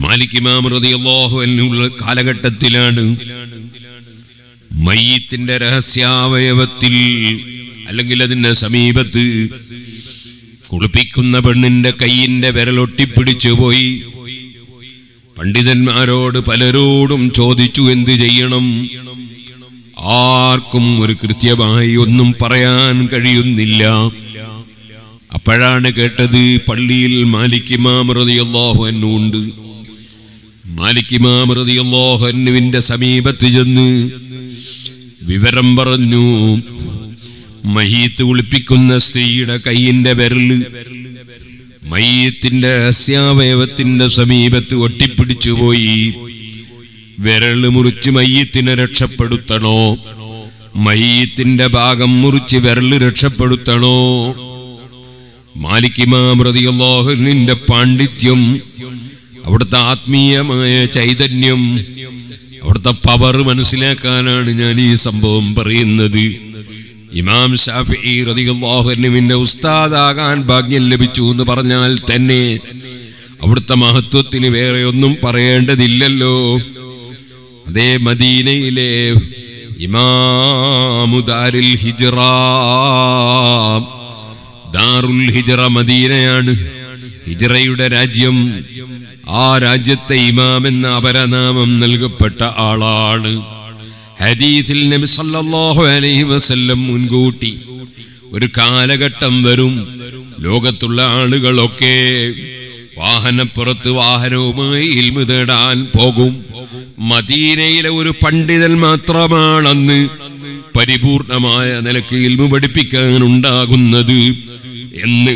മാലിക് ഇമാം റളിയല്ലാഹു അൻഹു കാലഘട്ടത്തിലാണ് മയ്യിത്തിന്റെ രഹസ്യാവയവത്തിൽ അല്ലെങ്കിൽ അതിന്റെ സമീപത്ത് കുളിപ്പിക്കുന്ന പെണ്ണിന്റെ കൈയിന്റെ വിരലൊട്ടിപ്പിടിച്ചു പോയി. പണ്ഡിതന്മാരോട് പലരോടും ചോദിച്ചു എന്ത് ചെയ്യണം. ആർക്കും ഒരു കൃത്യമായി ഒന്നും പറയാൻ കഴിയുന്നില്ല. അപ്പോഴാണ് കേട്ടത് പള്ളിയിൽ മാലിക് ഇമാം റളിയല്ലാഹു അൻഹു ഉണ്ട്. മാലിക് ഇമാം റളിയല്ലാഹു അൻഹുവിന്റെ സമീപത്ത് ചെന്ന് വിവരം പറഞ്ഞു. മയ്യിത്ത് കുളിപ്പിക്കുന്ന സ്ത്രീയുടെ കൈയിന്റെ വിരല് മയ്യിത്തിന്റെ രഹസ്യാവയവത്തിന്റെ സമീപത്ത് ഒട്ടിപ്പിടിച്ചു പോയി. വിരല് മുറിച്ച് മയ്യിത്തിനെ രക്ഷപ്പെടുത്തണോ, മയ്യിത്തിന്റെ ഭാഗം മുറിച്ച് വിരല് രക്ഷപ്പെടുത്തണോ? മാലിക് ഇമാം റളിയല്ലാഹു അൻഹുവിന്റെ പാണ്ഡിത്യം, അവിടുത്തെ ആത്മീയമായ ചൈതന്യം, അവിടുത്തെ പവർ മനസ്സിലാക്കാനാണ് ഞാൻ ഈ സംഭവം പറയുന്നത്. ഇമാം ശാഫിഈ റളിയല്ലാഹു അൻഹുവിന്റെ ഉസ്താദാകാൻ ഭാഗ്യം ലഭിച്ചു എന്ന് പറഞ്ഞാൽ തന്നെ അവിടുത്തെ മഹത്വത്തിന് വേറെ ഒന്നും പറയേണ്ടതില്ലല്ലോ. അതേ മദീനയിലെ ഇമാമു ദാരുൽ ഹിജ്റ, ദാറുൽ ഹിജ്റ മദീനയാണ്, ഹിജ്റയുടെ രാജ്യം. ആ രാജ്യത്തെ ഇമാം എന്ന അപരനാമം നൽകപ്പെട്ട ആളാണ്. ഹദീസിൽ നബി സല്ലല്ലാഹു അലൈഹി വസല്ലം മുൻകൂട്ടി ഒരു കാലഘട്ടം വരും, ലോകത്തുള്ള ആളുകളൊക്കെ വാഹനപ്പുറത്ത് വാഹനവുമായി ഇൽമു തേടാൻ പോകും. മദീനയിലെ ഒരു പണ്ഡിതൻ മാത്രമാണെന്ന് പരിപൂർണമായ നിലയ്ക്ക് ഇൽമു പഠിപ്പിക്കാൻ ഉണ്ടാകുന്നത് എന്ന്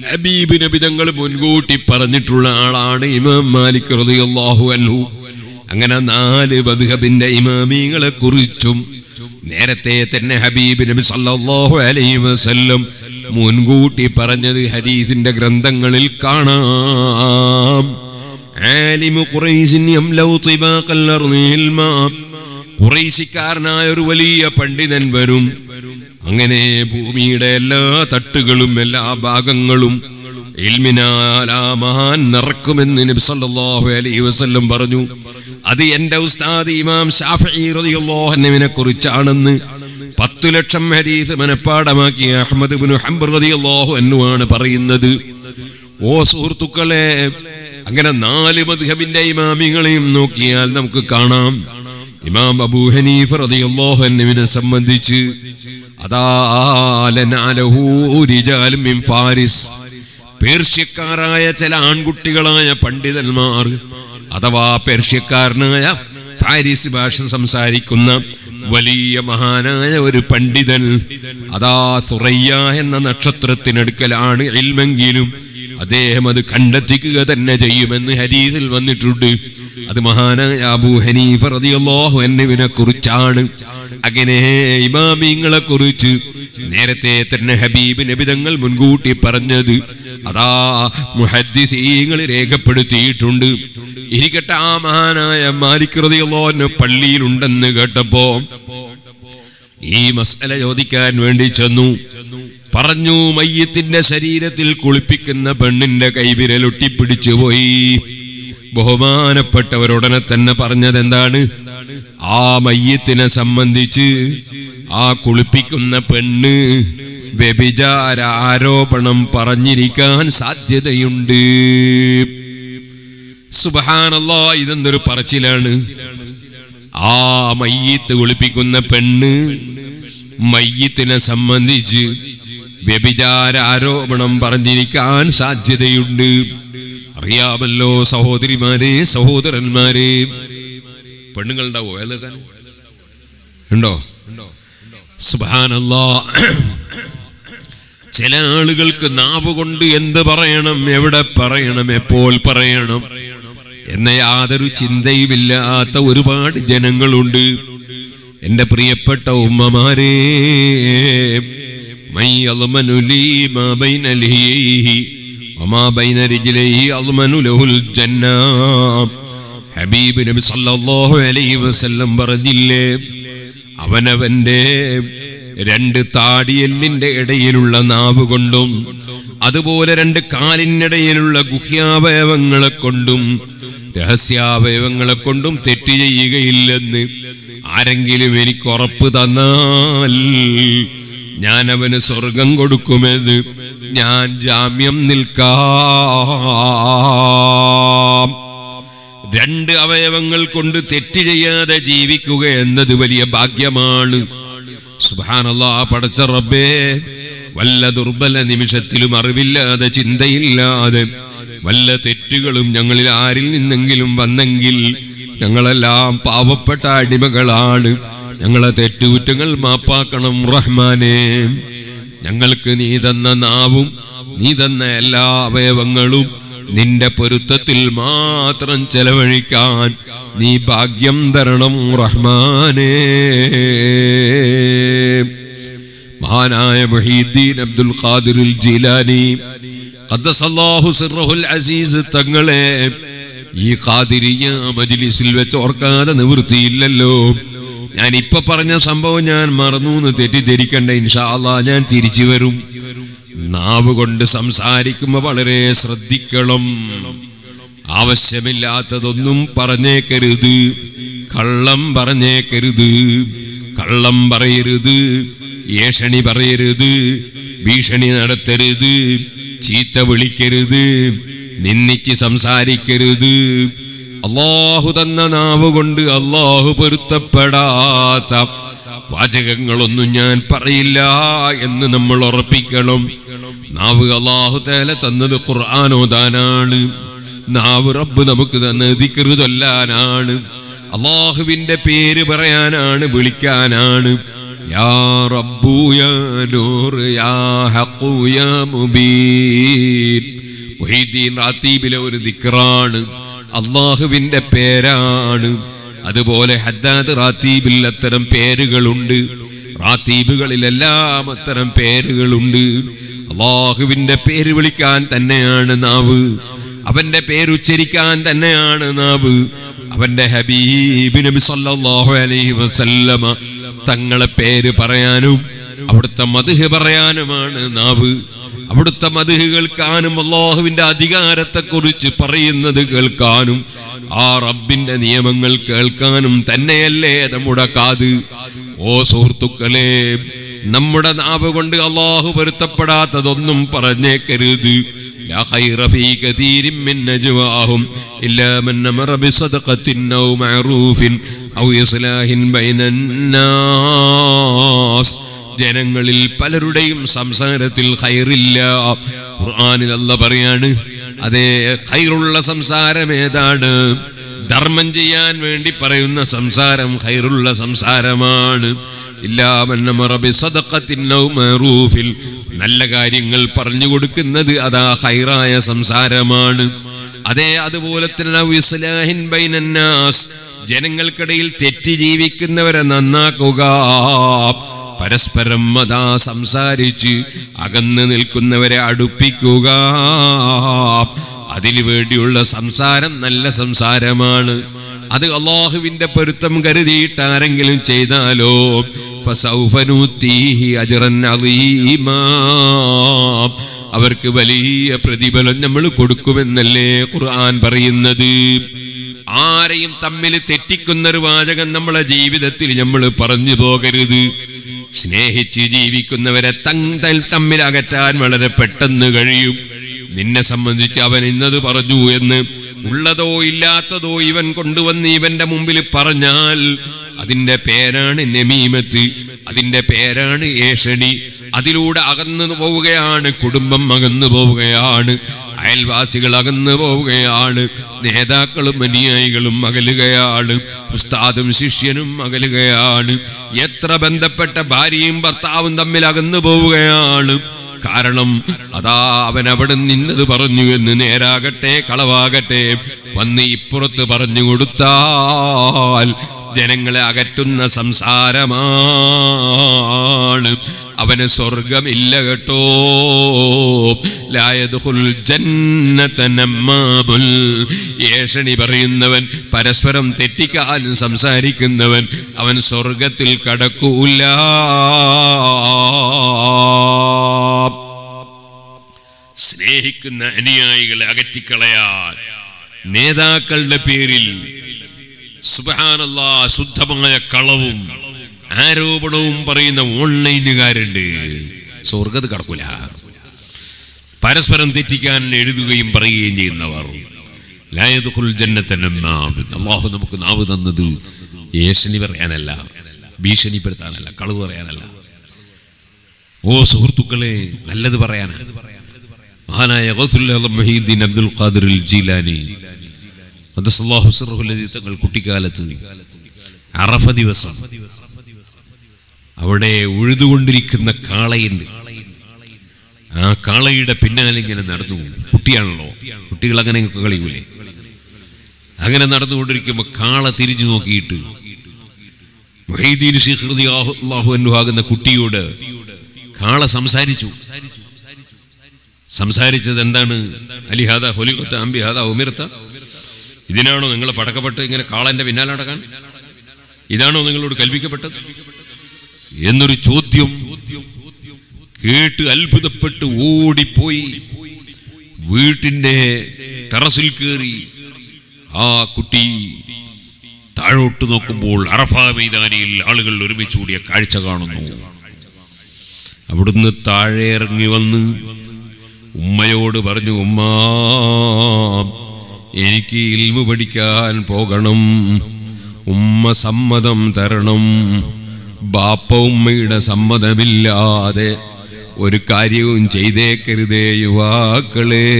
ഹബീബ് നബി തങ്ങൾ മുൻകൂട്ടി പറഞ്ഞിട്ടുള്ള ആളാണ് ഇമാം മാലിക് റളിയല്ലാഹു അൻഹു. അങ്ങനെ 4 മദ്ഹബിന്റെ ഇമാമിങ്ങളെ കുറിച്ചും നേരത്തെ തന്നെ ഹബീബ് നബി സല്ലല്ലാഹു അലൈഹി വസല്ലം മുൻകൂട്ടി പറഞ്ഞത് ഹദീസിന്റെ ഗ്രന്ഥങ്ങളിൽ കാണാം. ആലിമു ഖുറൈശിൻ യംലൗ തിബാഖൽ അർളി ഇൽമാ, ഖുറൈശിക്കാരനായ ഒരു വലിയ പണ്ഡിതൻ വരും. അങ്ങനെ ഭൂമിയുടെ എല്ലാ തട്ടുകളും എല്ലാ ഭാഗങ്ങളും ഇൽമിനാൽ ആ മഹാൻ നിറക്കുമെന്ന് നബി സല്ലല്ലാഹു അലൈഹി വസല്ലം പറഞ്ഞു. അത് എന്റെ ഉസ്താദ് ഇമാം ശാഫിഈ റളിയല്ലാഹു അൻഹുവിനെ കുറിച്ചാണെന്ന് 10 ലക്ഷം ഹദീസ് മനഃപ്പാഠമാക്കിയ അഹ്മദ് ഇബ്നു ഹംബൽ റളിയല്ലാഹു അൻഹു ആണ് പറയുന്നത്. ഓ സുഹൃത്തുക്കളെ, അങ്ങനെ 4 മദ്ഹബിന്റെ ഇമാമികളെയും നോക്കിയാൽ നമുക്ക് കാണാം. ഇമാം അബൂ ഹനീഫ റളിയല്ലാഹു അൻഹുവിനെ സംബന്ധിച്ച് അതാ ലനഅലഹു റിജാലും മിൻ ഫാരിസ്, പേർഷ്യക്കാരായ ചില ആൺകുട്ടികളായ പണ്ഡിതന്മാർ അഥവാ പേർഷ്യക്കാരനായ ഫാരിസ് ഭാഷ സംസാരിക്കുന്ന വലിയ മഹാനായ ഒരു പണ്ഡിതൻ അതാ സുറയ്യ എന്ന നക്ഷത്രത്തിനടുക്കലാണ് ഇൽമെങ്കിലും അദ്ദേഹം അത് കണ്ടെത്തിക്കുക തന്നെ ചെയ്യുമെന്ന് ഹദീസിൽ വന്നിട്ടുണ്ട്. അത് മഹാനായ അബൂ ഹനീഫ റളിയല്ലാഹു അൻഹുവിനെ കുറിച്ചാണ്. അങ്ങനെ ഇമാമിങ്ങളെ കുറിച്ച് നേരത്തെ തന്നെ ഹബീബ് നബി തങ്ങൾ മുൻകൂട്ടി പറഞ്ഞത് അതാ മുഹദ്ദിസീങ്ങൾ രേഖപ്പെടുത്തിയിട്ടുണ്ട്. ഇരിക്കട്ടെ, ആ മഹാനായ മാലിക് റളിയല്ലാഹു അൻഹു പള്ളിയിലുണ്ടെന്ന് കേട്ടപ്പോ ഈ മസ്അല ചോദിക്കാൻ വേണ്ടി ചെന്നു. പറഞ്ഞു, മയ്യിത്തിന്റെ ശരീരത്തിൽ കുളിപ്പിക്കുന്ന പെണ്ണിന്റെ കൈവിരൽ ഒട്ടിപ്പിടിച്ചു പോയി. ബഹുമാനപ്പെട്ടവരുടനെ തന്നെ പറഞ്ഞത് എന്താണ്? ആ മയ്യിത്തിനെ സംബന്ധിച്ച് ആ കുളിപ്പിക്കുന്ന പെണ്ണ് വ്യഭിചാര ആരോപണം പറഞ്ഞിരിക്കാൻ സാധ്യതയുണ്ട്. സുബ്ഹാനല്ലാഹ്, ഇതെന്തൊരു പറച്ചിലാണ്! ആ മയ്യിത്ത് കുളിപ്പിക്കുന്ന പെണ്ണ് മയ്യിത്തിനെ സംബന്ധിച്ച് വ്യഭിചാര ആരോപണം പറഞ്ഞിരിക്കാൻ സാധ്യതയുണ്ട്. അറിയാമല്ലോ സഹോദരിമാരെ, സഹോദരന്മാരെ, പെണ്ണുങ്ങളുണ്ടാവോ ഏതെടുക്കാൻ ഉണ്ടോ? സുബ്ഹാനല്ലാഹ്, ചില ആളുകൾക്ക് നാവ് കൊണ്ട് എന്ത് പറയണം, എവിടെ പറയണം, എപ്പോൾ പറയണം എന്ന യാതൊരു ചിന്തയുമില്ലാത്ത ഒരുപാട് ജനങ്ങളുണ്ട്. എന്റെ പ്രിയപ്പെട്ട ഉമ്മമാരെ, മൈ അദ്മനു ലീ മാ ബൈന ലിഹീഹി വമാ ബൈന റിജ്ലൈഹി അദ്മനു ലഹുൽ ജന്ന. ഹബീബ് നബി സല്ലല്ലാഹു അലൈഹി വസല്ലം പറഞ്ഞില്ലേ, അവനവന്റെ 2 താടിയെല്ലിന്റെ ഇടയിലുള്ള നാവ് കൊണ്ടും അതുപോലെ 2 കാലിനിടയിലുള്ള ഗുഹ്യാവയവങ്ങളെ കൊണ്ടും രഹസ്യാവയവങ്ങളെ കൊണ്ടും തെറ്റ് ചെയ്യുകയില്ലെന്ന് ആരെങ്കിലും എനിക്ക് ഉറപ്പ് തന്നാൽ ഞാൻ അവന് സ്വർഗം കൊടുക്കുമെന്ന് ഞാൻ ജാമ്യം നിൽക്കാം. രണ്ട് അവയവങ്ങൾ കൊണ്ട് തെറ്റ് ചെയ്യാതെ ജീവിക്കുക എന്നത് വലിയ ഭാഗ്യമാണ്. സുബ്ഹാനല്ലാഹ്, പടച്ച റബ്ബേ, വല്ല ദുർബല നിമിഷത്തിലും അറിവില്ലാതെ ചിന്തയില്ലാതെ വല്ല തെറ്റുകളും ഞങ്ങളിൽ ആരിൽ നിന്നെങ്കിലും വന്നെങ്കിൽ ഞങ്ങളെല്ലാം പാവപ്പെട്ട അടിമകളാണ്. ഞങ്ങളെ തെറ്റുകുറ്റങ്ങൾ മാപ്പാക്കണം റഹ്മാനേ. ഞങ്ങൾക്ക് നീ തന്ന നാവും നീ തന്ന എല്ലാ അവയവങ്ങളും നിന്റെ പൊരുത്തത്തിൽ മാത്രം ചെലവഴിക്കാൻ നീ ഭാഗ്യം തരണം റഹ്മാനേ. മഹാനായ മുഹീദ്ദീൻ അബ്ദുൽ ഖാദിർ ജീലാനി ഖദ്ദസല്ലാഹു സിർറഹുൽ അസീസ് തങ്ങളെ ഈ ഖാദിരിയ മജ്ലിസിൽ വെച്ച് ഓർക്കാതെ നിവൃത്തിയില്ലല്ലോ. ഞാൻ ഇപ്പൊ പറഞ്ഞ സംഭവം ഞാൻ മറന്നു എന്ന് തെറ്റിദ്ധരിക്കണ്ട. ഇൻഷാ അല്ലാഹ് ഞാൻ തിരിച്ചു വരും. നാവ് കൊണ്ട് സംസാരിക്കുമ്പോ വളരെ ശ്രദ്ധിക്കണം. ആവശ്യമില്ലാത്തതൊന്നും പറഞ്ഞേക്കരുത്. കള്ളം പറഞ്ഞേക്കരുത്. കള്ളം പറയരുത്. ഏഷണി പറയരുത്. ഭീഷണി നടത്തരുത്. ചീത്ത വിളിക്കരുത്. നിന്ദിച്ച് സംസാരിക്കരുത്. അല്ലാഹു തന്ന നാവ് കൊണ്ട് അല്ലാഹു പൊരുത്തപ്പെടാത്ത വാചകങ്ങളൊന്നും ഞാൻ പറയില്ല എന്ന് നമ്മൾ ഉറപ്പിക്കണം. നാവ് അല്ലാഹു തആല തന്നത് ഖുർആൻ ഓതാനാണ്. നാവ് റബ്ബ് നമുക്ക് തന്നത് ദിക്ർ ചൊല്ലാനാണ്. അല്ലാഹുവിന്റെ പേര് പറയാനാണ്, വിളിക്കാനാണ്. യാ റബ്ബു യാ നൂർ യാ ഹഖു യാ മുബീൻ. മുഹീദ്ദീൻ റാത്തീബിലെ ഒരു ദിക്റാണ്, അല്ലാഹുവിന്റെ പേരാണ്. അതുപോലെ ഹദ്ദാദ് റാത്തീബിൽ അത്തരം പേരുകളുണ്ട്. റാത്തീബുകളിലെല്ലാം അത്തരം പേരുകളുണ്ട്. അല്ലാഹുവിന്റെ പേര് വിളിക്കാൻ തന്നെയാണ് നാവ്. അവന്റെ പേരുച്ചരിക്കാൻ തന്നെയാണ് നാവ്. അവന്റെ ഹബീബ് നബി സല്ലല്ലാഹു അലൈഹി വസല്ലമ തങ്ങളെ പേര് പറയാനും അവിടുത്തെ മദ്ഹ് പറയാനുമാണ് നാവ്. അവിടുത്തെ മദ്ഹ് കേൾക്കാനും അല്ലാഹുവിന്റെ അധികാരത്തെ കുറിച്ച് പറയുന്നത് കേൾക്കാനും ആ റബ്ബിന്റെ നിയമങ്ങൾ കേൾക്കാനും തന്നെയല്ലേ നമ്മുടെ കാത്. ഓ സുഹൃത്തുക്കളെ, നമ്മുടെ നാവ് കൊണ്ട് അല്ലാഹു പൊരുത്തപ്പെടാത്തതൊന്നും പറഞ്ഞേക്കരുത്. ലാ ഖൈറ ഫീ കതീരിൻ മിൻ നജ്വാഹും ഇല്ലാ മൻ അമറ ബിസദഖത്തിൻ ഔ മഅറൂഫിൻ ഔ ഇസ്ലാഹിൻ ബൈനൻ നാസ്. ജനങ്ങളിൽ പലരുടെയും സംസാരത്തിൽ ഖൈറില്ല. ഖുർആനിൽ അല്ലാഹ് പറയാണ്, അതേ ഖൈറുള്ള സംസാരം ഏതാണ്? ധർമ്മം ചെയ്യാൻ വേണ്ടി പറയുന്ന സംസാരം ഖൈറുള്ള സംസാരമാണ്. ഇല്ലാ മൻ അമറ ബിസദഖത്തിൻ ഔ മഅറൂഫിൻ, നല്ല കാര്യങ്ങൾ പറഞ്ഞു കൊടുക്കുന്നത് അതാ ഖൈറായ സംസാരമാണ്. അതേ അതുപോലെ തന്നെ ഇസ്ലാഹിൻ ബൈനൻ നാസ്, ജനങ്ങൾക്കിടയിൽ തെറ്റി ജീവിക്കുന്നവരെ നന്നാക്കുക. പരസ്പരം അതാ സംസാരിച്ച് അകന്ന് നിൽക്കുന്നവരെ അടുപ്പിക്കുക. അതിനു വേണ്ടിയുള്ള സംസാരം നല്ല സംസാരമാണ്. അത് അല്ലാഹുവിന്റെ പൊരുത്തം കരുതിയിട്ട് ആരെങ്കിലും ചെയ്താലോ ഫസൗഫ നൂതീഹി അജ്റൻ അളീമാ, അവർക്ക് വലിയ പ്രതിഫലം നമ്മൾ കൊടുക്കുമെന്നല്ലേ ഖുർആൻ പറയുന്നത്. ആരെയും തമ്മിൽ തെറ്റിക്കുന്നൊരു വാചകം നമ്മളെ ജീവിതത്തിൽ നമ്മൾ പറഞ്ഞു പോകരുത്. സ്നേഹിച്ച് ജീവിക്കുന്നവരെ തമ്മിൽ അകറ്റാൻ വളരെ പെട്ടെന്ന് കഴിയും. നിന്നെ സംബന്ധിച്ച് അവൻ ഇന്നത് പറഞ്ഞു എന്ന് ഉള്ളതോ ഇല്ലാത്തതോ ഇവൻ കൊണ്ടുവന്ന് ഇവന്റെ മുമ്പിൽ പറഞ്ഞാൽ അതിന്റെ പേരാണ് നമീമത്ത്, അതിന്റെ പേരാണ് ഏഷണി. അതിലൂടെ അകന്നു പോവുകയാണ് കുടുംബം, അകന്നു പോവുകയാണ് അയൽവാസികൾ, അകന്നു പോവുകയാണ് നേതാക്കളും അനുയായികളും അകലുകയാണ്, ഉസ്താദും ശിഷ്യനും അകലുകയാണ്, എത്ര ബന്ധപ്പെട്ട ഭാര്യയും ഭർത്താവും തമ്മിൽ അകന്നു പോവുകയാണ്. കാരണം അതാ അവൻ അവിടെ നിന്നത് പറഞ്ഞു എന്ന് നേരാകട്ടെ കളവാകട്ടെ വന്ന് ഇപ്പുറത്ത് പറഞ്ഞു കൊടുത്താൽ ജനങ്ങളെ അകറ്റുന്ന സംസാരമാണ്. അവന് സ്വർഗമില്ല കേട്ടോ. ലാ യദ്ഖുൽ ജന്നത നമ്മാബുൽ, ഏഷണി പറയുന്നവൻ, പരസ്പരം തെറ്റിക്കാനും സംസാരിക്കുന്നവൻ അവൻ സ്വർഗത്തിൽ കടക്കൂല. സ്നേഹിക്കുന്ന അനുയായികളെ അകറ്റിക്കളയാൻ നേതാക്കളുടെ പേരിൽ സുബ്ഹാനല്ലാഹ് ശുദ്ധമായ കളവും ആരോപണവും പറയുന്ന ഓൺലൈനുകാരുണ്ട്. സ്വർഗ്ഗത്ത് കടക്കൂല. പരസ്പരം തെറ്റിക്കാൻ എഴുതുകയും പറയുകയും ചെയ്യുന്നവർ ലാ യദ്ഖുൽ ജന്നത നമ്മാം. അല്ലാഹു നമുക്ക് നാവ് തന്നത് ഏഷണി പറയാനല്ല, ഭീഷണിപ്പെടുത്താനല്ല, കളവ് പറയാനല്ല. ഓ സുഹൃത്തുക്കളെ, നല്ലത് പറയാനാണ്. മഹാനായ ഗൗസുൽ ആലം മുഹീദ്ദീൻ അബ്ദുൽ ഖാദിർ ജീലാനി ഖദ്ദസല്ലാഹു സിർറഹുൽ അദീദ് തങ്ങൾ കുട്ടിക്കാലത്ത് അറഫ ദിവസം അവിടെ ഉഴുതുകൊണ്ടിരിക്കുന്ന കാളയുണ്ട്. ആ കാളയുടെ പിന്നാലെ ഇങ്ങനെ നടന്നു. കുട്ടിയാണല്ലോ, കുട്ടികൾ അങ്ങനെ കളിക്കൂലേ? അങ്ങനെ നടന്നുകൊണ്ടിരിക്കുമ്പോൾ കാള തിരിഞ്ഞു നോക്കിയിട്ട് മുഹീദ്ദീൻ ശൈഖ് റളിയല്ലാഹു അൻഹു ആകുന്ന കുട്ടിയോട് കാള സംസാരിച്ചു. സംസാരിച്ചത് എന്താണ്? അലിഹാദ ഖുലിഖത അം ബിഹാദ ഉമിർത, ഇതിനാണോ നിങ്ങൾ പടക്കപ്പെട്ട് ഇങ്ങനെ കാളന്റെ പിന്നാലെ നടക്കാൻ? ഇതാണോ നിങ്ങളോട് കൽപ്പിക്കപ്പെട്ടത് എന്നൊരു ചോദ്യം കേട്ട് അത്ഭുതപ്പെട്ട് ഓടിപ്പോയി വീട്ടിന്റെ ടെറസിൽ കയറി ആ കുട്ടി താഴോട്ട് നോക്കുമ്പോൾ അറഫ മൈതാനിയിൽ ആളുകൾ ഒരുമിച്ച് കൂടിയ കാഴ്ച കാണുന്നു. അവിടുന്ന് താഴെ ഇറങ്ങി വന്ന് ഉമ്മയോട് പറഞ്ഞു, ഉമ്മ, എനിക്ക് ഇൽമു പഠിക്കാൻ പോകണം, ഉമ്മ സമ്മതം തരണം. ബാപ്പ ഉമ്മയുടെ സമ്മതമില്ലാതെ ഒരു കാര്യവും ചെയ്തേക്കരുതേ യുവാക്കളെ.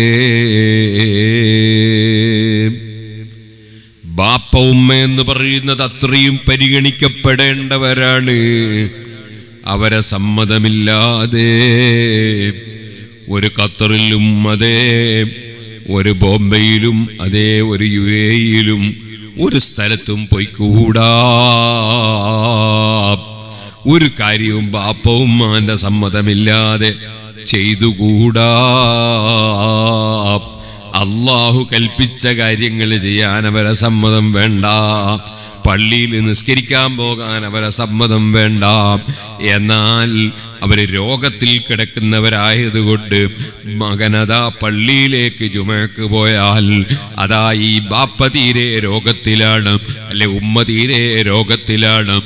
ബാപ്പ ഉമ്മ എന്ന് പറയുന്നത് അത്രയും പരിഗണിക്കപ്പെടേണ്ടവരാണ്. അവരെ സമ്മതമില്ലാതെ ഒരു ഖത്തറിലും അതേ ഒരു ബോംബെയിലും അതേ ഒരു UAE-യിലും ഒരു സ്ഥലത്തും പോയിക്കൂടാ. ഒരു കാര്യവും ബാപ്പ ഉമ്മാന്റെ സമ്മതമില്ലാതെ ചെയ്തുകൂടാ. അല്ലാഹു കൽപ്പിച്ച കാര്യങ്ങൾ ചെയ്യാൻ അവരെ സമ്മതം വേണ്ട. പള്ളിയിൽ നിസ്കരിക്കാൻ പോകാൻ അവരെ സമ്മതം വേണ്ട. എന്നാൽ അവര് രോഗത്തിൽ കിടക്കുന്നവരായതുകൊണ്ട് മകനതാ പള്ളിയിലേക്ക് ജുമക്ക് പോയാൽ അതാ ഈ ബാപ്പ തീരെ രോഗത്തിലാണ്, അല്ലെ ഉമ്മ തീരെ രോഗത്തിലാണ്,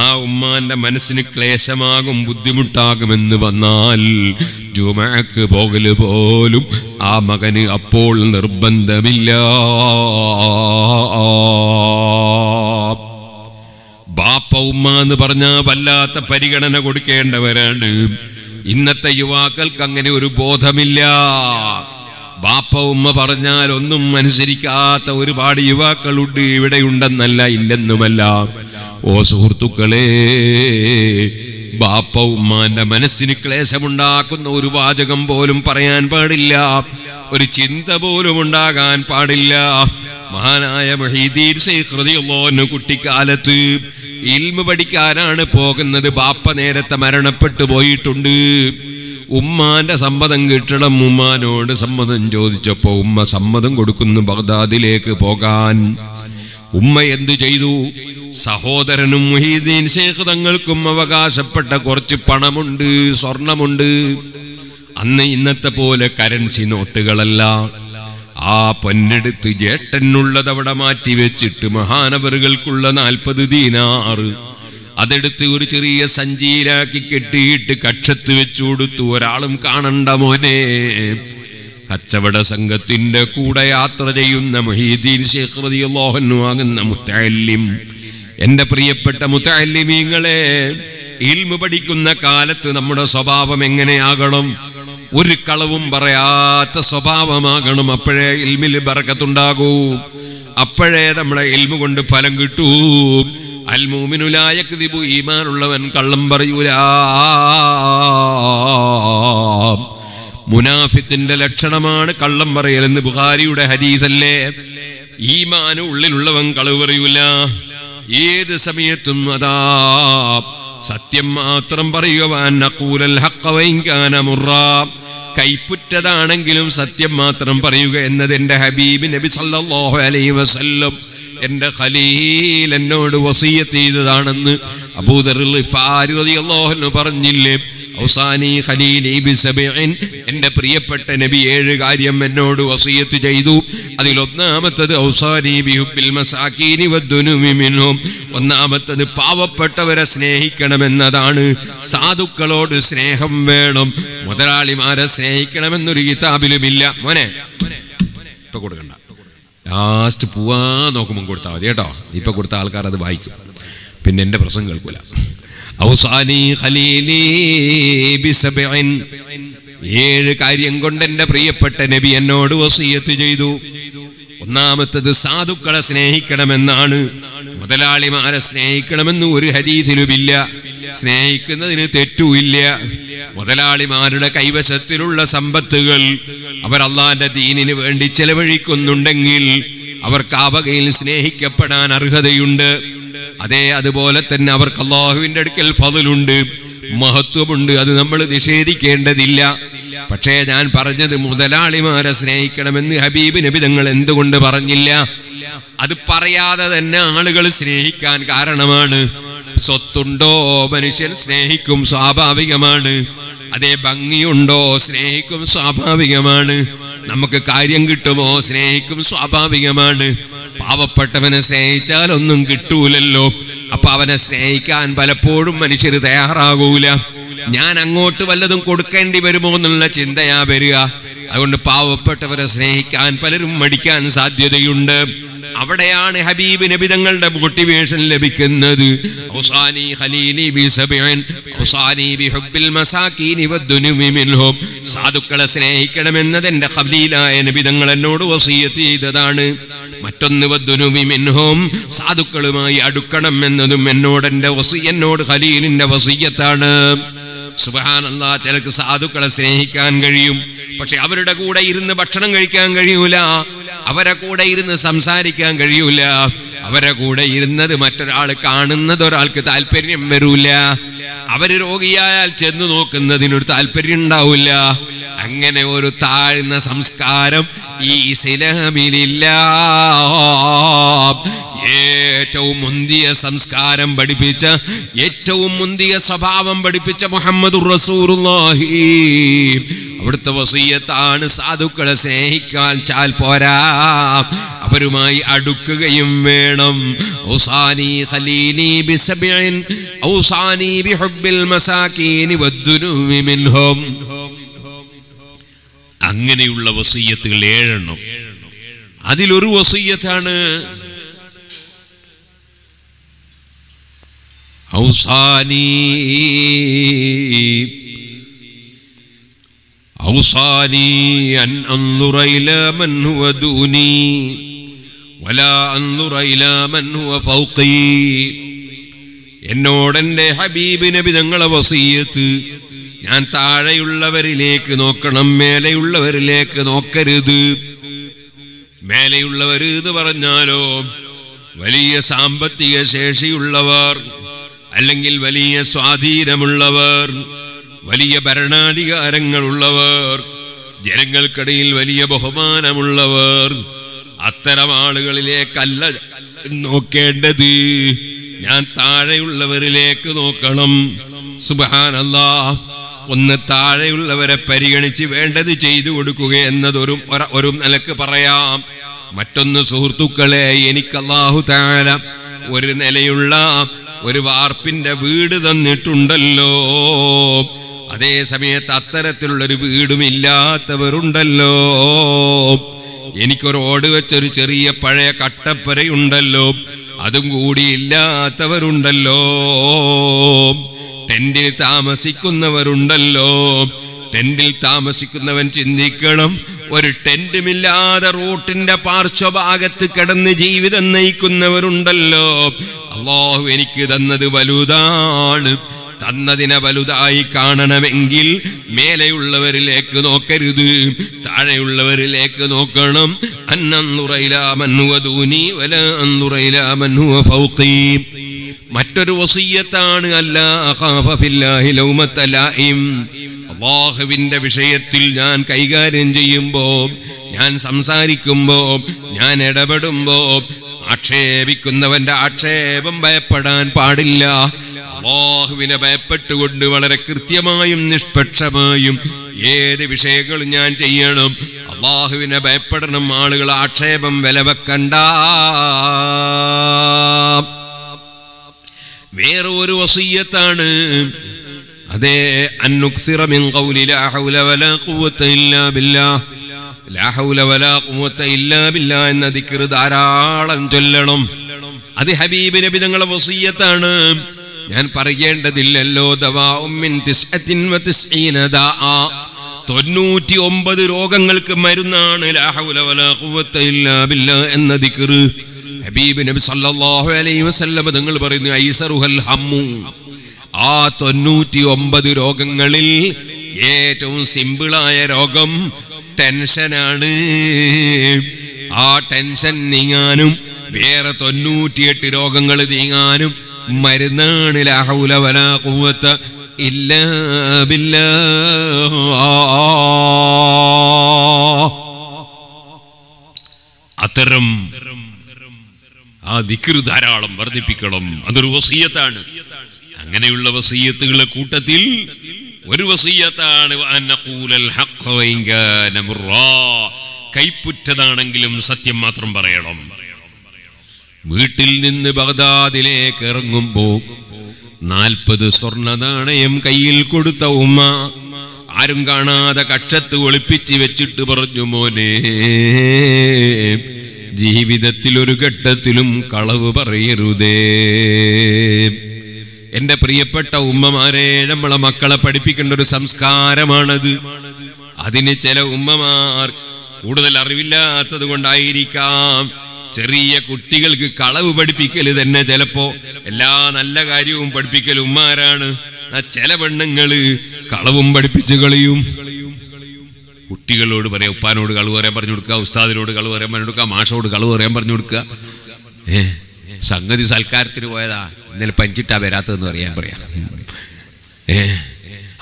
ആ ഉമ്മാന്റെ മനസ്സിന് ക്ലേശമാകും, ബുദ്ധിമുട്ടാകുമെന്ന് വന്നാൽ ജുമക്ക് പോകല് പോലും ആ മകന് അപ്പോൾ നിർബന്ധമില്ല. ബാപ്പ ഉമ്മ എന്ന് പറഞ്ഞാൽ വല്ലാത്ത പരിഗണന കൊടുക്കേണ്ടവരാണ്. ഇന്നത്തെ യുവാക്കൾക്ക് അങ്ങനെ ഒരു ബോധമില്ല. ബാപ്പ ഉമ്മ പറഞ്ഞാൽ ഒന്നും അനുസരിക്കാത്ത ഒരുപാട് യുവാക്കളുണ്ട്. ഇവിടെയുണ്ടെന്നല്ല, ഇല്ലെന്നുമല്ല. ഓ സുഹൃത്തുക്കളെ, ബാപ്പ ഉമ്മാന്റെ മനസ്സിന് ക്ലേശമുണ്ടാക്കുന്ന ഒരു വാചകം പോലും പറയാൻ പാടില്ല, ഒരു ചിന്ത പോലും ഉണ്ടാകാൻ പാടില്ല. മഹാനായ മുഹീദ്ദീൻ ശൈഖ് റളിയല്ലാഹു അൻഹു കുട്ടിക്കാലത്ത് ഇൽമു പഠിക്കാനാണ് പോകുന്നത്. ബാപ്പ നേരത്തെ മരണപ്പെട്ടു പോയിട്ടുണ്ട്. ഉമ്മാന്റെ സമ്മതം കിട്ടണം. ഉമ്മാനോട് സമ്മതം ചോദിച്ചപ്പോ ഉമ്മ സമ്മതം കൊടുക്കുന്നു ബഗ്ദാദിലേക്ക് പോകാൻ. ഉമ്മ എന്തു ചെയ്തു? സഹോദരനും മുഹീദ്ദീൻ ശൈഖ് തങ്ങൾക്കും അവകാശപ്പെട്ട കുറച്ച് പണമുണ്ട്, സ്വർണമുണ്ട്. അന്ന് ഇന്നത്തെ പോലെ കറൻസി നോട്ടുകളല്ല. ആ പൊന്നെടുത്ത് ജേട്ടനുള്ളത് അവിടെ മാറ്റി വെച്ചിട്ട് മഹാനവറുകൾക്കുള്ള 40 ദീനാർ അതെടുത്ത് ഒരു ചെറിയ സഞ്ചിയിലാക്കി കെട്ടിയിട്ട് കക്ഷത്ത് വെച്ചു കൊടുത്തു. ഒരാളും കാണണ്ട മോനെ. കച്ചവട സംഘത്തിന്റെ കൂടെ യാത്ര ചെയ്യുന്ന മുഹീദ്ദീൻ ശൈഖ് റളിയല്ലാഹു അൻഹു ആകുന്ന മുത്തഅല്ലിം, എന്റെ പ്രിയപ്പെട്ട മുത്തഅല്ലിമീങ്ങളെ, ഇൽമു പഠിക്കുന്ന കാലത്ത് നമ്മുടെ സ്വഭാവം എങ്ങനെയാകണം? ഒരു കളവും പറയാത്ത സ്വഭാവമാകണം. അപ്പോഴേ ഇൽമിൽ ബറക്കത്തുണ്ടാകൂ, അപ്പോഴേ നമ്മുടെ ഇൽമു കൊണ്ട് ഫലം കിട്ടൂ. അൽ മുഅ്മിനു ലാ യക്ദിബു, ഈമാനുള്ളവൻ കള്ളം പറയൂല. മുനാഫിക്കിന്റെ ലക്ഷണമാണ് കള്ളം പറയലെന്ന് ബുഖാരിയുടെ ഹദീസല്ലേ. ഈമാന് ഉള്ളിലുള്ളവൻ കളവ് പറയൂല. ഏത് സമയത്തും അതാ സത്യം മാത്രം പറയുവാൻ. നഖൂലൽ ഹഖ്ഖ വഇൻ കാന മുറാ, കൈപ്പുറ്റതാണെങ്കിലും സത്യം മാത്രം പറയുക എന്നത് എൻ്റെ ഹബീബ് നബി സല്ലല്ലാഹു അലൈഹി വസല്ലം എൻ്റെ ഖലീൽ എന്നോട് വസിയ്യത്ത് ചെയ്തതാണെന്ന് അബൂദർ ഗിഫാരി റളിയല്ലാഹു അൻഹു പറഞ്ഞില്ലേ? ഔസാനി ഖലീലി ബിസബഇൻ, എൻ്റെ പ്രിയപ്പെട്ട നബി 7 കാര്യം എന്നോട് വസിയ്യത്ത് ചെയ്തു. അതിലൊന്നാമത്തത് ഔസാനി ബിഹുബ്ബിൽ മസാകീനി വദ്ദുനുമി മിൻഹും, ഒന്നാമത്തത് പാവപ്പെട്ടവരെ സ്നേഹിക്കണമെന്നതാണ്. സാധുക്കളോട് സ്നേഹം വേണം, മുതലാളിമാരെ സ്നേഹിക്കണമെന്നൊരു കിതാബിലുമില്ല. മോനെ ഇപ്പൊ കൊടുക്കണ്ട, ലാസ്റ്റ് പോവാ നോക്കുമ്പോൾ കൊടുത്താൽ മതി കേട്ടോ. ഇപ്പൊ കൊടുത്ത ആൾക്കാർ അത് വായിക്കും, പിന്നെ എൻ്റെ പ്രസംഗം കേൾക്കൂല. ഔസാനി ഖലീലി ബിസബഇൻ, 7 കാര്യം കൊണ്ട് എൻ്റെ പ്രിയപ്പെട്ട നബി എന്നോട് വസിയ്യത്ത് ചെയ്തു. ഒന്നാമത്തത് സാധുക്കളെ സ്നേഹിക്കണമെന്നാണ്. മുതലാളിമാരെ സ്നേഹിക്കണമെന്ന് ഒരു ഹദീസിലുമില്ല. സ്നേഹിക്കുന്നതിന് തെറ്റുമില്ല. മുതലാളിമാരുടെ കൈവശത്തിലുള്ള സമ്പത്തുകൾ അവർ അള്ളാന്റെ ദീനിന് വേണ്ടി ചെലവഴിക്കുന്നുണ്ടെങ്കിൽ അവർക്ക് ആ വകയിൽ സ്നേഹിക്കപ്പെടാൻ അർഹതയുണ്ട്. അതുപോലെ തന്നെ അവർക്ക് അള്ളാഹുവിന്റെ അടുക്കൽ ഫളലുണ്ട്, മഹത്വമുണ്ട്. അത് നമ്മൾ നിഷേധിക്കേണ്ടതില്ല. പക്ഷേ ഞാൻ പറഞ്ഞത് മുതലാളിമാരെ സ്നേഹിക്കണമെന്ന് ഹബീബ് നബി തങ്ങൾ എന്തുകൊണ്ട് പറഞ്ഞില്ല? അത് പറയാതെ തന്നെ ആളുകൾ സ്നേഹിക്കാൻ കാരണമാണ്. സ്വത്തുണ്ടോ മനുഷ്യൻ സ്നേഹിക്കും, സ്വാഭാവികമാണ്. അതേ ഭംഗിയുണ്ടോ സ്നേഹിക്കും, സ്വാഭാവികമാണ്. നമുക്ക് കാര്യം കിട്ടുമോ സ്നേഹിക്കും, സ്വാഭാവികമാണ്. പാവപ്പെട്ടവനെ സ്നേഹിച്ചാൽ ഒന്നും കിട്ടൂലല്ലോ. അപ്പൊ അവനെ സ്നേഹിക്കാൻ പലപ്പോഴും മനുഷ്യർ തയ്യാറാകൂല. ഞാൻ അങ്ങോട്ട് വല്ലതും കൊടുക്കേണ്ടി വരുമോ എന്നുള്ള ചിന്തയാ വരിക. അതുകൊണ്ട് പാവപ്പെട്ടവരെ സ്നേഹിക്കാൻ പലരും മടിക്കാൻ സാധ്യതയുണ്ട്. അവിടെയാണ് ഹബീബ് നബി തങ്ങളുടെ മോട്ടിവേഷൻ ലഭിക്കുന്നത്. ഔസാനി ഖലീലി ബിസബഇൻ ഔസാനി ബിഹുബ്ബിൽ മസാകീനി വദ്ദുനുമി മിൻഹും, സാധുക്കളെ സ്നേഹിക്കണമെന്നത് എൻ്റെ ഖലീലായ നബി തങ്ങൾ എന്നോട് വസിയ്യത്ത് ചെയ്തതാണ്. മറ്റൊന്ന് വദ്ദുനുമി മിൻഹും, സാധുക്കളുമായി അടുക്കണം എന്നതും എന്നോട് ഖലീലിന്റെ വസിയ്യത്താണ്. സുബ്ഹാനല്ലാഹ്, ചിലർക്ക് സാധുക്കളെ സ്നേഹിക്കാൻ കഴിയും, പക്ഷെ അവരുടെ കൂടെ ഇരുന്ന് ഭക്ഷണം കഴിക്കാൻ കഴിയൂല, അവരെ കൂടെ ഇരുന്ന് സംസാരിക്കാൻ കഴിയൂല, അവരെ കൂടെ ഇരുന്നത് മറ്റൊരാൾ കാണുന്നത് ഒരാൾക്ക് താല്പര്യം വരൂല, അവര് രോഗിയായാൽ ചെന്ന് നോക്കുന്നതിനൊരു താല്പര്യം ഉണ്ടാവില്ല. അങ്ങനെ ഒരു താഴ്ന്ന സംസ്കാരം ഈ ഇസ്ലാമിലില്ല. ഏറ്റവും മുന്തിയ സംസ്കാരം പഠിപ്പിച്ച, ഏറ്റവും മുന്തിയ സ്വഭാവം പഠിപ്പിച്ച മുഹമ്മദുർ റസൂലുള്ളാഹി, അവിടുത്തെ വസിയ്യത്താണ് സാധുക്കളെ സ്നേഹിക്കാൻ ചാൽ പോരാ, അവരുമായി അടുക്കുകയും വേണം. ഔസാനി ഖലീലി ബിസബഇൻ ഔസാനി ബിഹുബ്ബിൽ മസാകീനി വദ്ദുനുമി മിൻഹും. അങ്ങനെയുള്ള വസിയ്യത്തുകൾ 7 എണ്ണം. അതിലൊരു വസിയ്യത്താണ് ഔസാനി അൻ അൻദുറ ഇലാ മൻ ഹുവ ദൂനി വലാ അൻദുറ ഇലാ മൻ ഹുവ ഫൗഖി. എന്നോടെന്റെ ഹബീബ് നബി തങ്ങളെ വസിയ്യത്ത്, ഞാൻ താഴെയുള്ളവരിലേക്ക് നോക്കണം, മേലെയുള്ളവരിലേക്ക് നോക്കരുത്. മേലെയുള്ളവർ എന്ന് പറഞ്ഞാലോ വലിയ സാമ്പത്തിക ശേഷിയുള്ളവർ, അല്ലെങ്കിൽ വലിയ സ്വാധീനമുള്ളവർ, വലിയ ഭരണാധികാരങ്ങളുള്ളവർ, ജനങ്ങൾക്കിടയിൽ വലിയ ബഹുമാനമുള്ളവർ, അത്തരം ആളുകളിലേക്കല്ല നോക്കേണ്ടത്. ഞാൻ താഴെയുള്ളവരിലേക്ക് നോക്കണം. സുബ്ഹാനല്ലാഹ്, ഒന്ന് താഴെയുള്ളവരെ പരിഗണിച്ച് വേണ്ടത് ചെയ്തു കൊടുക്കുക എന്നതൊരു നിലക്ക് പറയാം. മറ്റൊന്ന്, സുഹൃത്തുക്കളെ, എനിക്ക് അല്ലാഹു തആല ഒരു നിലയുള്ള ഒരു വാർപ്പിന്റെ വീട് തന്നിട്ടുണ്ടല്ലോ. അതേ സമയത്ത് അത്തരത്തിലുള്ളൊരു വീടുമില്ലാത്തവരുണ്ടല്ലോ. എനിക്കൊരു ഓട് വെച്ചൊരു ചെറിയ പഴയ കട്ടപ്പരയുണ്ടല്ലോ, അതും കൂടി ഇല്ലാത്തവരുണ്ടല്ലോ. ടെന്റിൽ താമസിക്കുന്നവരുണ്ടല്ലോ. ടെന്റിൽ താമസിക്കുന്നവൻ ചിന്തിക്കണം, ഒരു ടെന്റുമില്ലാതെ റോട്ടിന്റെ പാർശ്വഭാഗത്ത് കിടന്ന് ജീവിതം നയിക്കുന്നവരുണ്ടല്ലോ. അല്ലാഹു എനിക്ക് തന്നത് വലുതാണ്. തന്നതിനെ വലുതായി കാണണമെങ്കിൽ മേലെയുള്ളവരിലേക്ക് നോക്കരുത്, താഴെയുള്ളവരിലേക്ക് നോക്കണം. അൻദുറ ഇലാ മൻ ഹുവ ദൂനി വലാ അൻദുറ ഇലാ മൻ ഹുവ ഫൗഖി. മറ്റൊരു വസിയ്യത്താണ് അല്ലാ അഖാഫ ഫില്ലാഹി ലൗമത ലായിം. അല്ലാഹുവിന്റെ വിഷയത്തിൽ ഞാൻ കൈകാര്യം ചെയ്യുമ്പോൾ, ഞാൻ സംസാരിക്കുമ്പോൾ, ഞാൻ ഇടപെടുമ്പോൾ ആക്ഷേപിക്കുന്നവന്റെ ആക്ഷേപം ഭയപ്പെടാൻ പാടില്ല. അല്ലാഹുവിനെ ഭയപ്പെട്ടുകൊണ്ട് വളരെ കൃത്യമായും നിഷ്പക്ഷമായും ഏത് വിഷയങ്ങളും ഞാൻ ചെയ്യണം. അല്ലാഹുവിനെ ഭയപ്പെടണം. ആളുകൾ ആക്ഷേപം വിലവെക്കണ്ട. വേറെ ഒരു വസിയ്യത്താണ്, അതേ അന്നുക്സിറ മിൻ ഖൗലി ലാ ഹൗല വലാ ഖുവത ഇല്ലാ ബില്ലാഹ്. ലാ ഹൗല വലാ ഖുവത ഇല്ലാ ബില്ലാഹ് എന്ന ദിക്ർ ധാരാളം ചൊല്ലണം. അത് ഹബീബ് നബി തങ്ങളുടെ വസിയ്യത്താണ്. ഞാൻ പറയേണ്ടതില്ലല്ലോ. ദവാഉം മിൻ 99 ദാഅ, 99 രോഗങ്ങൾക്ക് മരുന്നാണ് ലാ ഹൗല വലാ ഖുവത ഇല്ലാ ബില്ലാഹ് എന്ന ദിക്ർ. ഹബീബ് നബി സല്ലല്ലാഹു അലൈഹി വസല്ലം തങ്ങൾ പറയുന്നു, ഐസറുഹൽ ഹമ്മു. ആ 99 രോഗങ്ങളിൽ ഏറ്റവും സിമ്പിളായ രോഗം ടെൻഷനാണ്. ആ ടെൻഷൻ നീങ്ങാനും വേറെ 98 രോഗങ്ങൾ നീങ്ങാനും മരുന്നാണ് ലാ ഹൗല വലാ ഖുവത ഇല്ലാ ബില്ലാഹ്. അത്തരം ആ ദിക്ർ ധാരാളം വർദ്ധിപ്പിക്കണം. അതൊരു വസിയ്യത്താണ്. അങ്ങനെയുള്ള വസിയ്യത്തുകളുടെ കൂട്ടത്തിൽ ഒരു വസിയ്യത്താണ് കൈപ്പുറ്റതാണെങ്കിലും സത്യം മാത്രം പറയണം. വീട്ടിൽ നിന്ന് ബഗ്ദാദിലേക്ക് ഇറങ്ങുമ്പോ 40 സ്വർണ്ണ നാണയം കയ്യിൽ കൊടുത്ത ഉമ്മ ആരും കാണാതെ കക്ഷത്ത് ഒളിപ്പിച്ച് വെച്ചിട്ട് പറഞ്ഞു, മോനെ, ജീവിതത്തിൽ ഒരു ഘട്ടത്തിലും കളവ് പറയരുതേ. എന്റെ പ്രിയപ്പെട്ട ഉമ്മമാരെ, നമ്മളെ മക്കളെ പഠിപ്പിക്കേണ്ട ഒരു സംസ്കാരമാണത്. അതിന് ചില ഉമ്മമാർ കൂടുതൽ അറിവില്ലാത്തത് കൊണ്ടായിരിക്കാം ചെറിയ കുട്ടികൾക്ക് കളവ് പഠിപ്പിക്കല് തന്നെ ചിലപ്പോ എല്ലാ നല്ല കാര്യവും പഠിപ്പിക്കൽ ഉമ്മാരാണ്. ചില പെണ്ണുങ്ങള് കളവും പഠിപ്പിച്ച് കളിയും. കുട്ടികളോട് പറയാം, ഉപ്പാനോട് കളവ് പറയാൻ പറഞ്ഞു കൊടുക്കുക, ഉസ്താദിനോട് കളവ് പറയാൻ പറഞ്ഞു കൊടുക്കുക, മാഷോട് കളവ് പറയാൻ പറഞ്ഞു കൊടുക്കുക. സംഗതി സൽക്കാരത്തിന് പോയതാ, ഇന്നലെ പഞ്ചിട്ടാ വരാത്തതെന്ന് പറയാൻ പറയാം.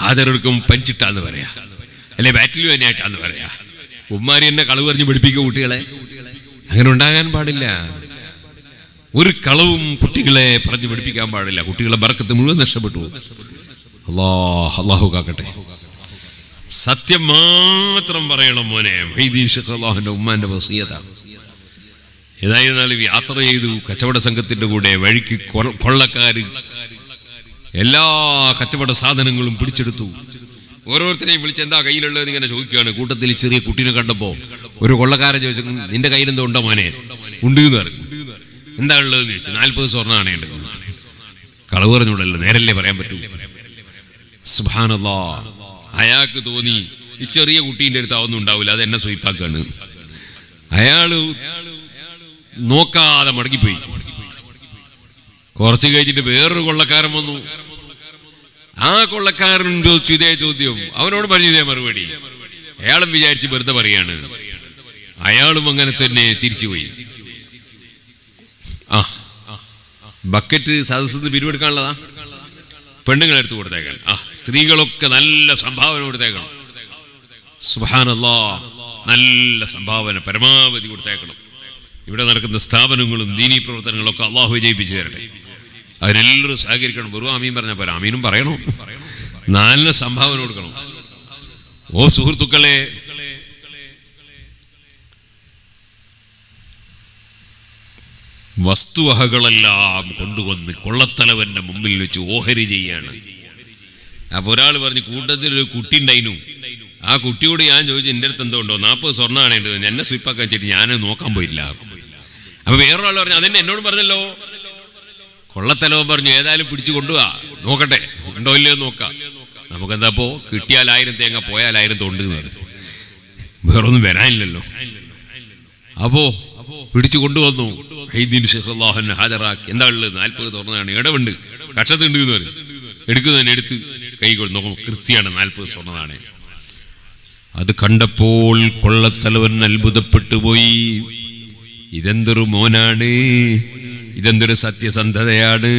ആദരവർക്കും പഞ്ചിട്ടാന്ന് പറയാ, അല്ലെ ബാറ്റിൽ തന്നെയായിട്ടാന്ന് പറയാ. ഉമ്മാരി എന്നെ കളവ് പറഞ്ഞ് പഠിപ്പിക്കുക കുട്ടികളെ. അങ്ങനെ ഉണ്ടാകാൻ പാടില്ല. ഒരു കുട്ടികളെ പറഞ്ഞു പഠിപ്പിക്കാൻ പാടില്ല. കുട്ടികളെ ബർക്കത്ത് മുഴുവൻ നഷ്ടപ്പെട്ടു. അല്ലാഹു കാക്കട്ടെ. സത്യം മാത്രം പറയണം മോനെ. മൊഹീദ്ദീൻ ശൈഖ് അല്ലാഹുവിന്റെ ഉമ്മാന്റെ വസിയത്താണ്. ഏതായിരുന്നാലും യാത്ര ചെയ്തു, കച്ചവട സംഘത്തിന്റെ കൂടെ വഴിക്ക് കൊള്ളക്കാര് എല്ലാ കച്ചവട സാധനങ്ങളും പിടിച്ചെടുത്തു. ഓരോരുത്തരെയും വിളിച്ച് എന്താ കയ്യിലുള്ളത് ഇങ്ങനെ ചോദിക്കുകയാണ്. കൂട്ടത്തിൽ ചെറിയ കുട്ടീനെ കണ്ടപ്പോ ഒരു കൊള്ളക്കാരൻ ചോദിച്ചു, നിന്റെ കയ്യിൽ എന്തോ ഉണ്ടോ മോനെ? ഉണ്ട് എന്ന് പറഞ്ഞു. എന്താ ഉള്ളതെന്ന് ചോദിച്ചു. 40 സ്വർണ്ണമാണ് ഉണ്ട്. കളവ് പറഞ്ഞുകൂടല്ലോ, നേരല്ലേ പറയാൻ പറ്റൂ. സുബ്ഹാനല്ലാഹ്. അയാൾക്ക് തോന്നി ഈ ചെറിയ കുട്ടീൻ്റെ അടുത്ത് അതൊന്നും ഉണ്ടാവില്ല, അത് എന്നെ സ്വീപ്പാക്കാണ്. അയാള് നോക്കാതെ മടങ്ങിപ്പോയി. കുറച്ച് കഴിഞ്ഞിട്ട് വേറൊരു കൊള്ളക്കാരൻ വന്നു. ആ കൊള്ളക്കാരൻ ചോദിച്ചു ഇതേ ചോദ്യം, അവനോട് പറഞ്ഞു ഇതേ മറുപടി. അയാളും വിചാരിച്ച് വെറുതെ പറയാണ്. അയാളും അങ്ങനെ തന്നെ തിരിച്ചുപോയി. ബക്കറ്റ് സദസ്സിന്ന് പിരിവെടുക്കാനുള്ളതാ, പെണ്ണുങ്ങളെടുത്ത് കൊടുത്തേക്കണം. സ്ത്രീകളൊക്കെ നല്ല സംഭാവന കൊടുത്തേക്കണം. സുബ്ഹാനല്ലാഹ്, നല്ല സംഭാവന പരമാവധി കൊടുത്തേക്കണം. ഇവിടെ നടക്കുന്ന സ്ഥാപനങ്ങളും ദീനീ പ്രവർത്തനങ്ങളൊക്കെ അള്ളാഹു വിജയിപ്പിച്ചു തരട്ടെ. അതിനെല്ലാവരും സഹകരിക്കണം. വെറും ആമീൻ പറഞ്ഞാൽ പോരാ, ആമീനും പറയണം, നല്ല സംഭാവന കൊടുക്കണം. ഓ സുഹൃത്തുക്കളെ, വസ്തുവകകളെല്ലാം കൊണ്ടുവന്ന് കൊള്ളത്തലവന്റെ മുമ്പിൽ വെച്ച് ഓഹരി ചെയ്യാണ്. അപ്പൊ ഒരാൾ പറഞ്ഞു, കൂട്ടത്തിൽ ഒരു കുട്ടി ഉണ്ടായിരുന്നു. ആ കുട്ടിയോട് ഞാൻ ചോദിച്ചു, എൻ്റെ അടുത്ത് എന്തോ ഉണ്ടോ? 40 സ്വർണ്ണമാണ് എൻ്റെ, എന്നെ സ്വീപ്പാക്കാൻ വെച്ചിട്ട് ഞാൻ നോക്കാൻ പോയില്ല. അപ്പൊ വേറൊരാൾ പറഞ്ഞു, അതെന്നെ എന്നോട് പറഞ്ഞല്ലോ. കൊള്ളത്തലവൻ പറഞ്ഞു, ഏതായാലും പിടിച്ചു കൊണ്ടുപോവാ, നോക്കട്ടെ ഉണ്ടോ ഇല്ലയോ നോക്കാം. നമുക്കെന്താ പോ, കിട്ടിയാൽ 1000 തേങ്ങ, പോയാൽ 1000 തൊണ്ട്. വേറൊന്നും വരാനില്ലല്ലോ. അപ്പോ പിടിച്ചു കൊണ്ടുവന്നു. മൊഹീദ്ദീൻ ശൈഖ് അല്ലാഹുവിനെ ഹാജരാക്കി. എന്താ ഉള്ളത്? 40 സ്വർണ്ണമാണ്. ഇടവുണ്ട്, കക്ഷത്തുണ്ട് എന്ന് പറഞ്ഞു. എടുക്കുന്നതിന് എടുത്ത് കൈ നോക്കും, കൃത്യമാണ് 40 സ്വർണ്ണമാണ്. അത് കണ്ടപ്പോൾ കൊള്ളത്തലവൻ അത്ഭുതപ്പെട്ടു പോയി. ഇതെന്തൊരു മോനാണ്, ഇതെന്തൊരു സത്യസന്ധതയാണ്.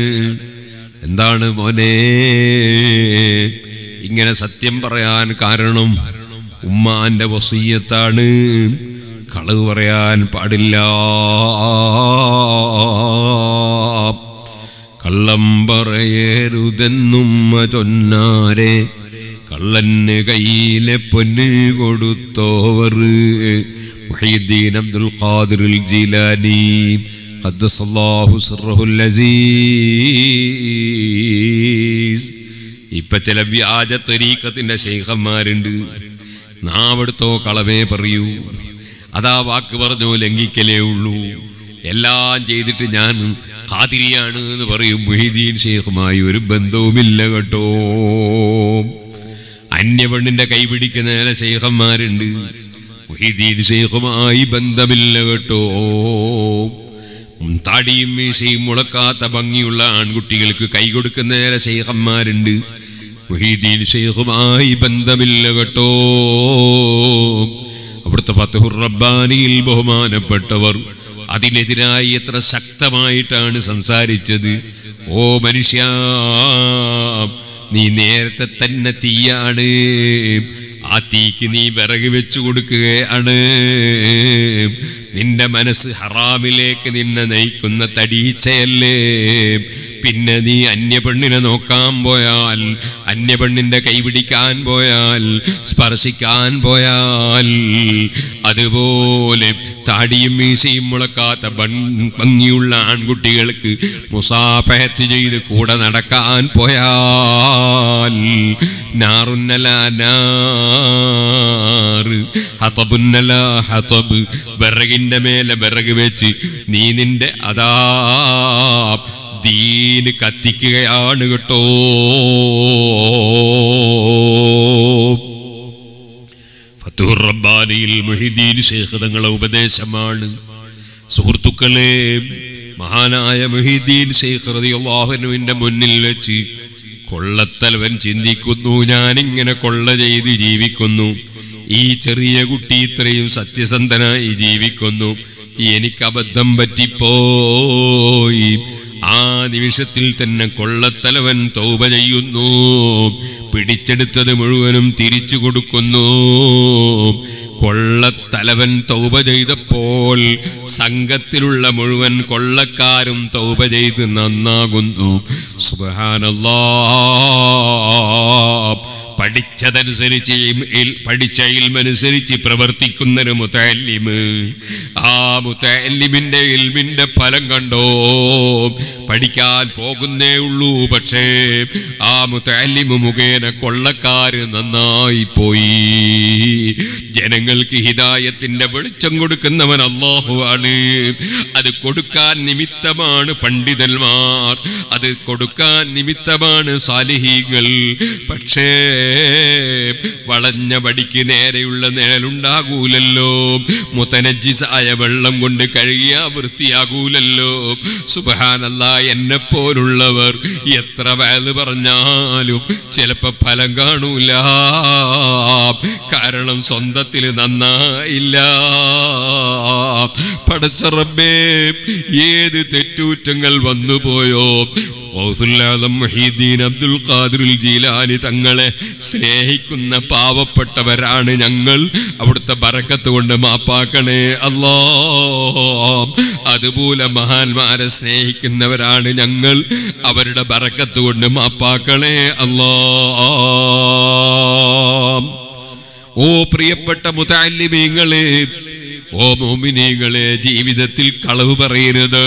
എന്താണ് മോനെ, ഇങ്ങനെ സത്യം പറയാൻ കാരണം ഉമ്മാന്റെ വസിയ്യത്താണ്. കളവ് പറയാൻ പാടില്ല. കള്ളം പറയരുതെന്നുമ്മ ചൊന്നാരെ കള്ളന് കയ്യിലെ പൊന്ന് കൊടുത്തോവർ. മുഹയ്യിദ്ദീൻ അബ്ദുൽ ഖാദിർ ജീലാനി ഖദ്ദസല്ലാഹു സിർറഹുൽ അസീസ്. ഇപ്പൊ ചില വ്യാജ ത്വരീഖത്തിന്റെ ശൈഖന്മാരുണ്ട്. നാവെടുത്തോ കളവേ പറയൂ, അതാ വാക്ക് പറഞ്ഞോ ലംഘിക്കലേ ഉള്ളൂ. എല്ലാം ചെയ്തിട്ട് ഞാൻ ഖാദിരിയാണ് എന്ന് പറയും. മുഹീദ്ദീൻ ശൈഖുമായി ഒരു ബന്ധവുമില്ല കേട്ടോ. അന്യപെണ്ണിന്റെ കൈപിടിക്കുന്ന ചില ശൈഖന്മാരുണ്ട്. മുഹീദ്ദീൻ ശൈഖുമായി ബന്ധമില്ല കേട്ടോ. താടിയും മീശയും മുളക്കാത്ത ഭംഗിയുള്ള ആൺകുട്ടികൾക്ക് കൈ കൊടുക്കുന്ന ചില ശൈഖന്മാരുണ്ട്. മുഹീദ്ദീൻ ശൈഖുമായി ബന്ധമില്ല കേട്ടോ. അവിടുത്തെ ഫത്ഹുർ റബ്ബാനിയിൽ ബഹുമാനപ്പെട്ടവർ അതിനെതിരായി എത്ര ശക്തമായിട്ടാണ് സംസാരിച്ചത്. ഓ മനുഷ്യ, നീ നേരത്തെ തന്നെ തീയാണ്. ആ തീക്ക് നീ വിറക് വെച്ചു കൊടുക്കുകയാണ്. നിന്റെ മനസ്സ് ഹറാമിലേക്ക് നിന്നെ നയിക്കുന്ന തടീച്ചയല്ലേ. പിന്നെ നീ അന്യപെണ്ണിനെ നോക്കാൻ പോയാൽ, അന്യപെണ്ണിന്റെ കൈപിടിക്കാൻ പോയാൽ, സ്പർശിക്കാൻ പോയാൽ, അതുപോലെ താടിയും മീശയും മുളക്കാത്ത ഭംഗിയുള്ള ആൺകുട്ടികൾക്ക് മുസാഫഹത്ത് ചെയ്ത് കൂടെ നടക്കാൻ പോയാൽ വിറകിന്റെ മേലെ വിറക് വെച്ച് നീ നിന്റെ അതാ ദീന് കത്തിക്കുകയാണ് കേട്ടോ. ഫത്ഹുർ റബ്ബാനിയിൽ മുഹീദ്ദീൻ ശൈഖ് തങ്ങളുടെ ഉപദേശമാണ്. സുഹൃത്തുക്കളെ, മഹാനായ മുഹീദ്ദീൻ ശൈഖ് റളിയല്ലാഹു അൻഹുവിന്റെ മുന്നിൽ വെച്ച് കൊള്ളത്തലവൻ ചിന്തിക്കുന്നു, ഞാനിങ്ങനെ കൊള്ള ചെയ്ത് ജീവിക്കുന്നു, ഈ ചെറിയ കുട്ടി ഇത്രയും സത്യസന്ധനായി ജീവിക്കുന്നു, എനിക്ക് അബദ്ധം പറ്റിപ്പോയി. ആ നിമിഷത്തിൽ തന്നെ കൊള്ളത്തലവൻ തൗബ ചെയ്യുന്നു. പിടിച്ചെടുത്തത് മുഴുവനും തിരിച്ചു കൊടുക്കുന്നു. കൊള്ളത്തലവൻ തൗബ ചെയ്തപ്പോൾ സംഘത്തിലുള്ള മുഴുവൻ കൊള്ളക്കാരും തൗബ ചെയ്ത് നന്നാകുന്നു. സുബ്ഹാനല്ലാഹ്. പഠിച്ചതനുസരിച്ച് പഠിച്ച ഇൽമനുസരിച്ച് പ്രവർത്തിക്കുന്നൊരു മുതഅല്ലിമ്, ആ മുതഅല്ലിമിന്റെ ഇൽമിന്റെ ഫലം കണ്ടോ? പഠിക്കാൻ പോകുന്നേ ഉള്ളൂ, പക്ഷേ ആ മുതഅല്ലിമ് മുഖേന കൊള്ളക്കാര് നന്നായി പോയി. ജനങ്ങൾക്ക് ഹിദായത്തിന്റെ വെളിച്ചം കൊടുക്കുന്നവൻ അല്ലാഹുവാണ്. അത് കൊടുക്കാൻ നിമിത്തമാണ് പണ്ഡിതന്മാർ, അത് കൊടുക്കാൻ നിമിത്തമാണ് സാലിഹീങ്ങൾ. പക്ഷേ വളഞ്ഞ വടിക്ക് നേരെയുള്ള നിഴലുണ്ടാകൂലല്ലോ. മുതനജ്ജിസായ വെള്ളം കൊണ്ട് കഴുകിയ വൃത്തിയാകൂലല്ലോ. സുബ്ഹാനല്ലാഹ്. എന്നെ പോലുള്ളവർ എത്ര വഅദ് പറഞ്ഞാലും ചിലപ്പോ ഫലം കാണൂല. കാരണം സ്വന്തത്തിൽ നന്നായില്ല. പടച്ച റബ്ബേ, ഏത് തെറ്റൂറ്റങ്ങൾ വന്നുപോയോ. മുഹീദ്ദീൻ അബ്ദുൽ ഖാദിർ ജീലാനി തങ്ങളെ സ്നേഹിക്കുന്ന പാവപ്പെട്ടവരാണ് ഞങ്ങൾ. അവിടുത്തെ ബറക്കത്ത് കൊണ്ട് മാപ്പാക്കണേ അല്ലാ. അതുപോലെ മഹാന്മാരെ സ്നേഹിക്കുന്നവരാണ് ഞങ്ങൾ. അവരുടെ ബറക്കത്ത് കൊണ്ട് മാപ്പാക്കണേ അല്ലാ. ഓ പ്രിയപ്പെട്ട മുതഅല്ലിമീങ്ങളെ, ഓ മുഅ്മിനീങ്ങളെ, ജീവിതത്തിൽ കളവ് പറയരുത്.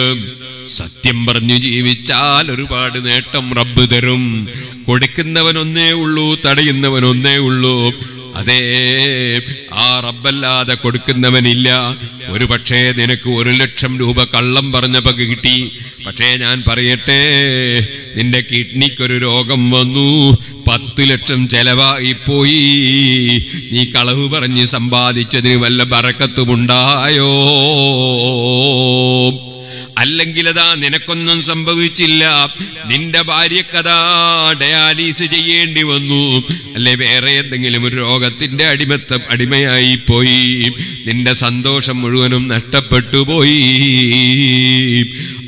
സത്യം പറഞ്ഞു ജീവിച്ചാൽ ഒരുപാട് നേട്ടം റബ്ബ് തരും. കൊടുക്കുന്നവനൊന്നേ ഉള്ളൂ, തടയുന്നവനൊന്നേ ഉള്ളൂ. അതേ, ആ റബ്ബല്ലാതെ കൊടുക്കുന്നവനില്ല. ഒരു പക്ഷേ നിനക്ക് 1,00,000 രൂപ കള്ളം പറഞ്ഞപ്പോ കിട്ടി. പക്ഷേ ഞാൻ പറയട്ടെ, നിന്റെ കിഡ്നിക്കൊരു രോഗം വന്നു, 10 ലക്ഷം ചെലവായി പോയി. നീ കളവ് പറഞ്ഞ് സമ്പാദിച്ചതിന് വല്ല ബറക്കത്തുമുണ്ടായോ? അല്ലെങ്കിൽ അതാ നിനക്കൊന്നും സംഭവിച്ചില്ല, നിന്റെ ഭാര്യക്കതാ ഡയാലിസ് ചെയ്യേണ്ടി വന്നു, അല്ലെ വേറെ എന്തെങ്കിലും ഒരു രോഗത്തിന്റെ അടിമയായി പോയി, നിന്റെ സന്തോഷം മുഴുവനും നഷ്ടപ്പെട്ടു പോയി.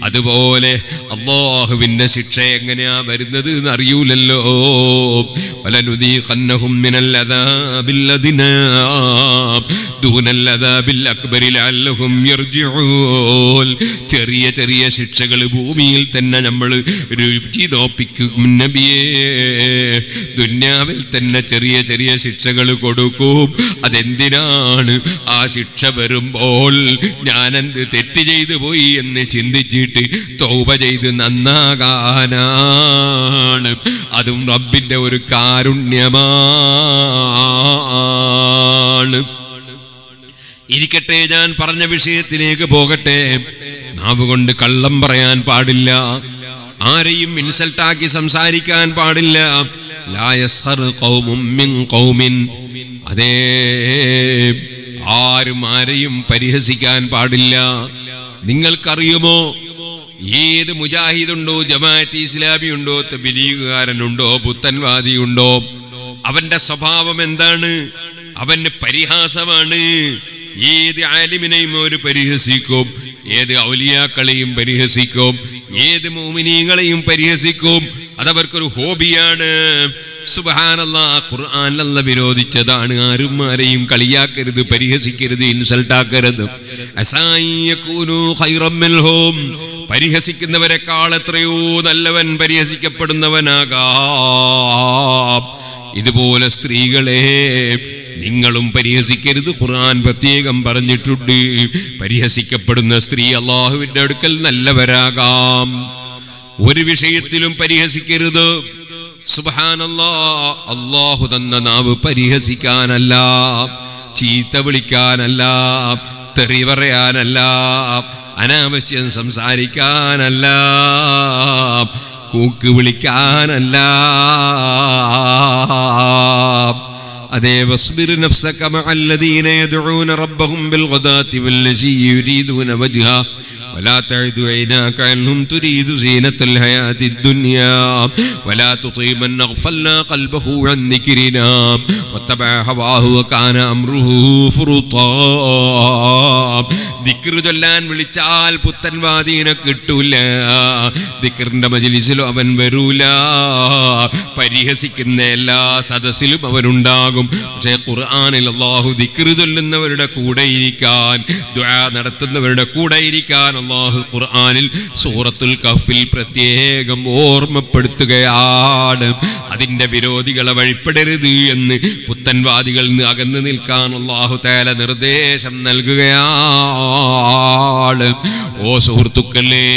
അതുപോലെ അല്ലാഹുവിന്റെ ശിക്ഷ എങ്ങനെയാ വരുന്നത് എന്ന് അറിയൂലല്ലോ. വലനുദീഖന്നഹും മിനൽ അദാബിൽ അദ്നാ ദൂനൽ അദാബിൽ അക്ബരി ലഅല്ലഹും യർജിഊൻ. ചെറിയ ചെറിയ ശിക്ഷകൾ ഭൂമിയിൽ തന്നെ നമ്മൾ രുചി നോപ്പിക്കും നബിയേ. ദുന്യാവിൽ തന്നെ ചെറിയ ചെറിയ ശിക്ഷകൾ കൊടുക്കും. അതെന്തിനാണ്? ആ ശിക്ഷ വരുമ്പോൾ ഞാനെന്ത് തെറ്റ് ചെയ്തു പോയി എന്ന് ചിന്തിച്ചിട്ട് തൗബ ചെയ്ത് നന്നാകാനാണ്. അതും റബ്ബിന്റെ ഒരു കാരുണ്യമാണ്. ഇരിക്കട്ടെ, ഞാൻ പറഞ്ഞ വിഷയത്തിലേക്ക് പോകട്ടെ. നാവ് കൊണ്ട് കള്ളം പറയാൻ പാടില്ല, ആരെയും ഇൻസൾട്ടാക്കി സംസാരിക്കാൻ പാടില്ല. ലാ യസ്ഖർ ഖൗമും മിൻ ഖൗമിൻ. അതേ, ആരും ആരെയും പരിഹസിക്കാൻ പാടില്ല. നിങ്ങൾക്കറിയുമോ, ഏത് മുജാഹിദുണ്ടോ, ജമാഅത്ത് ഇസ്ലാമി ഉണ്ടോ, തബ്ലീഗുകാരനുണ്ടോ, പുത്തൻവാദിയുണ്ടോ, അവന്റെ സ്വഭാവം എന്താണ്? അവന് പരിഹാസമാണ്. ഏത് ആലിമിനെയും ഒരു പരിഹസിക്കും, ഏത് ഔലിയാക്കളെയും പരിഹസിക്കും, ഏത് മുഅ്മിനീങ്ങളെയും പരിഹസിക്കും. അതവർക്കൊരു ഹോബിയാണ്. സുബ്ഹാനല്ലാഹ്, ഖുർആനിൽ അല്ലാഹ് വിരോധിച്ചതാണ്. ആരും ആരെയും കളിയാക്കരുത്, പരിഹസിക്കരുത്, ഇൻസൾട്ടാക്കരുത്. അസായകൂനു ഖൈറൻ മിൻഹും. പരിഹസിക്കുന്നവരെക്കാൾ എത്രയോ നല്ലവൻ പരിഹസിക്കപ്പെടുന്നവനാകാം. ഇതുപോലെ സ്ത്രീകളെ നിങ്ങളും പരിഹസിക്കരുത്. ഖുർആൻ പ്രത്യേകം പറഞ്ഞിട്ടുണ്ട്. പരിഹസിക്കപ്പെടുന്ന സ്ത്രീ അല്ലാഹുവിന്റെ അടുക്കൽ നല്ലവരാകാം. ഒരു വിഷയത്തിലും പരിഹസിക്കരുത്. സുബ്ഹാനല്ലാഹ്, അല്ലാഹു തന്ന നാവ് പരിഹസിക്കാനല്ല, ചീത്ത വിളിക്കാനല്ല, തെറി പറയാനല്ല, അനാവശ്യം സംസാരിക്കാനല്ല, കൂക്ക് വിളിക്കാനല്ല. അതേ, വസ്ബിർ നഫ്സക മഅല്ലദീന യദ്ഊന റബ്ബഹും ബിൽഗദാത്തി വല്ലസി യുരീദൂന വജ്ഹ ولا تعد عيناك عنهم تريد زينة الحياة الدنيا ولا تطع من أغفلنا قلبه عن ذكرنا واتبع هواه وكان أمره فرطا. ദിക്ർ ചൊല്ലാൻ വിളിച്ചാൽ പുത്തൻവാദീനെ കിട്ടൂല, ദിക്റിന്റെ മജ്ലിസിലും അവൻ വരൂല, പരിഹസിക്കുന്ന എല്ലാ സദസ്സിലും അവനുണ്ടാകും. പക്ഷേ ഖുർആനിൽ അല്ലാഹു ദിക്ർ ചൊല്ലുന്നവരുടെ കൂടെ ഇരിക്കാൻ, ദുആ നടത്തുന്നവരുടെ കൂടെ ഇരിക്കാൻ അല്ലാഹു ഖുർആനിൽ സൂറത്തുൽ കഹ്ഫിൽ പ്രത്യേകം ഓർമ്മപ്പെടുത്തുകയാണ്. അതിന്റെ വിരോധികളെ വഴിപ്പെടരുത് എന്ന്, പുത്തൻവാദികളിൽ നിന്ന് അകന്നു നിൽക്കാൻ അല്ലാഹു തആല നിർദ്ദേശം നൽകുകയാണ്. ഓ സുഹൃത്തുക്കളെ,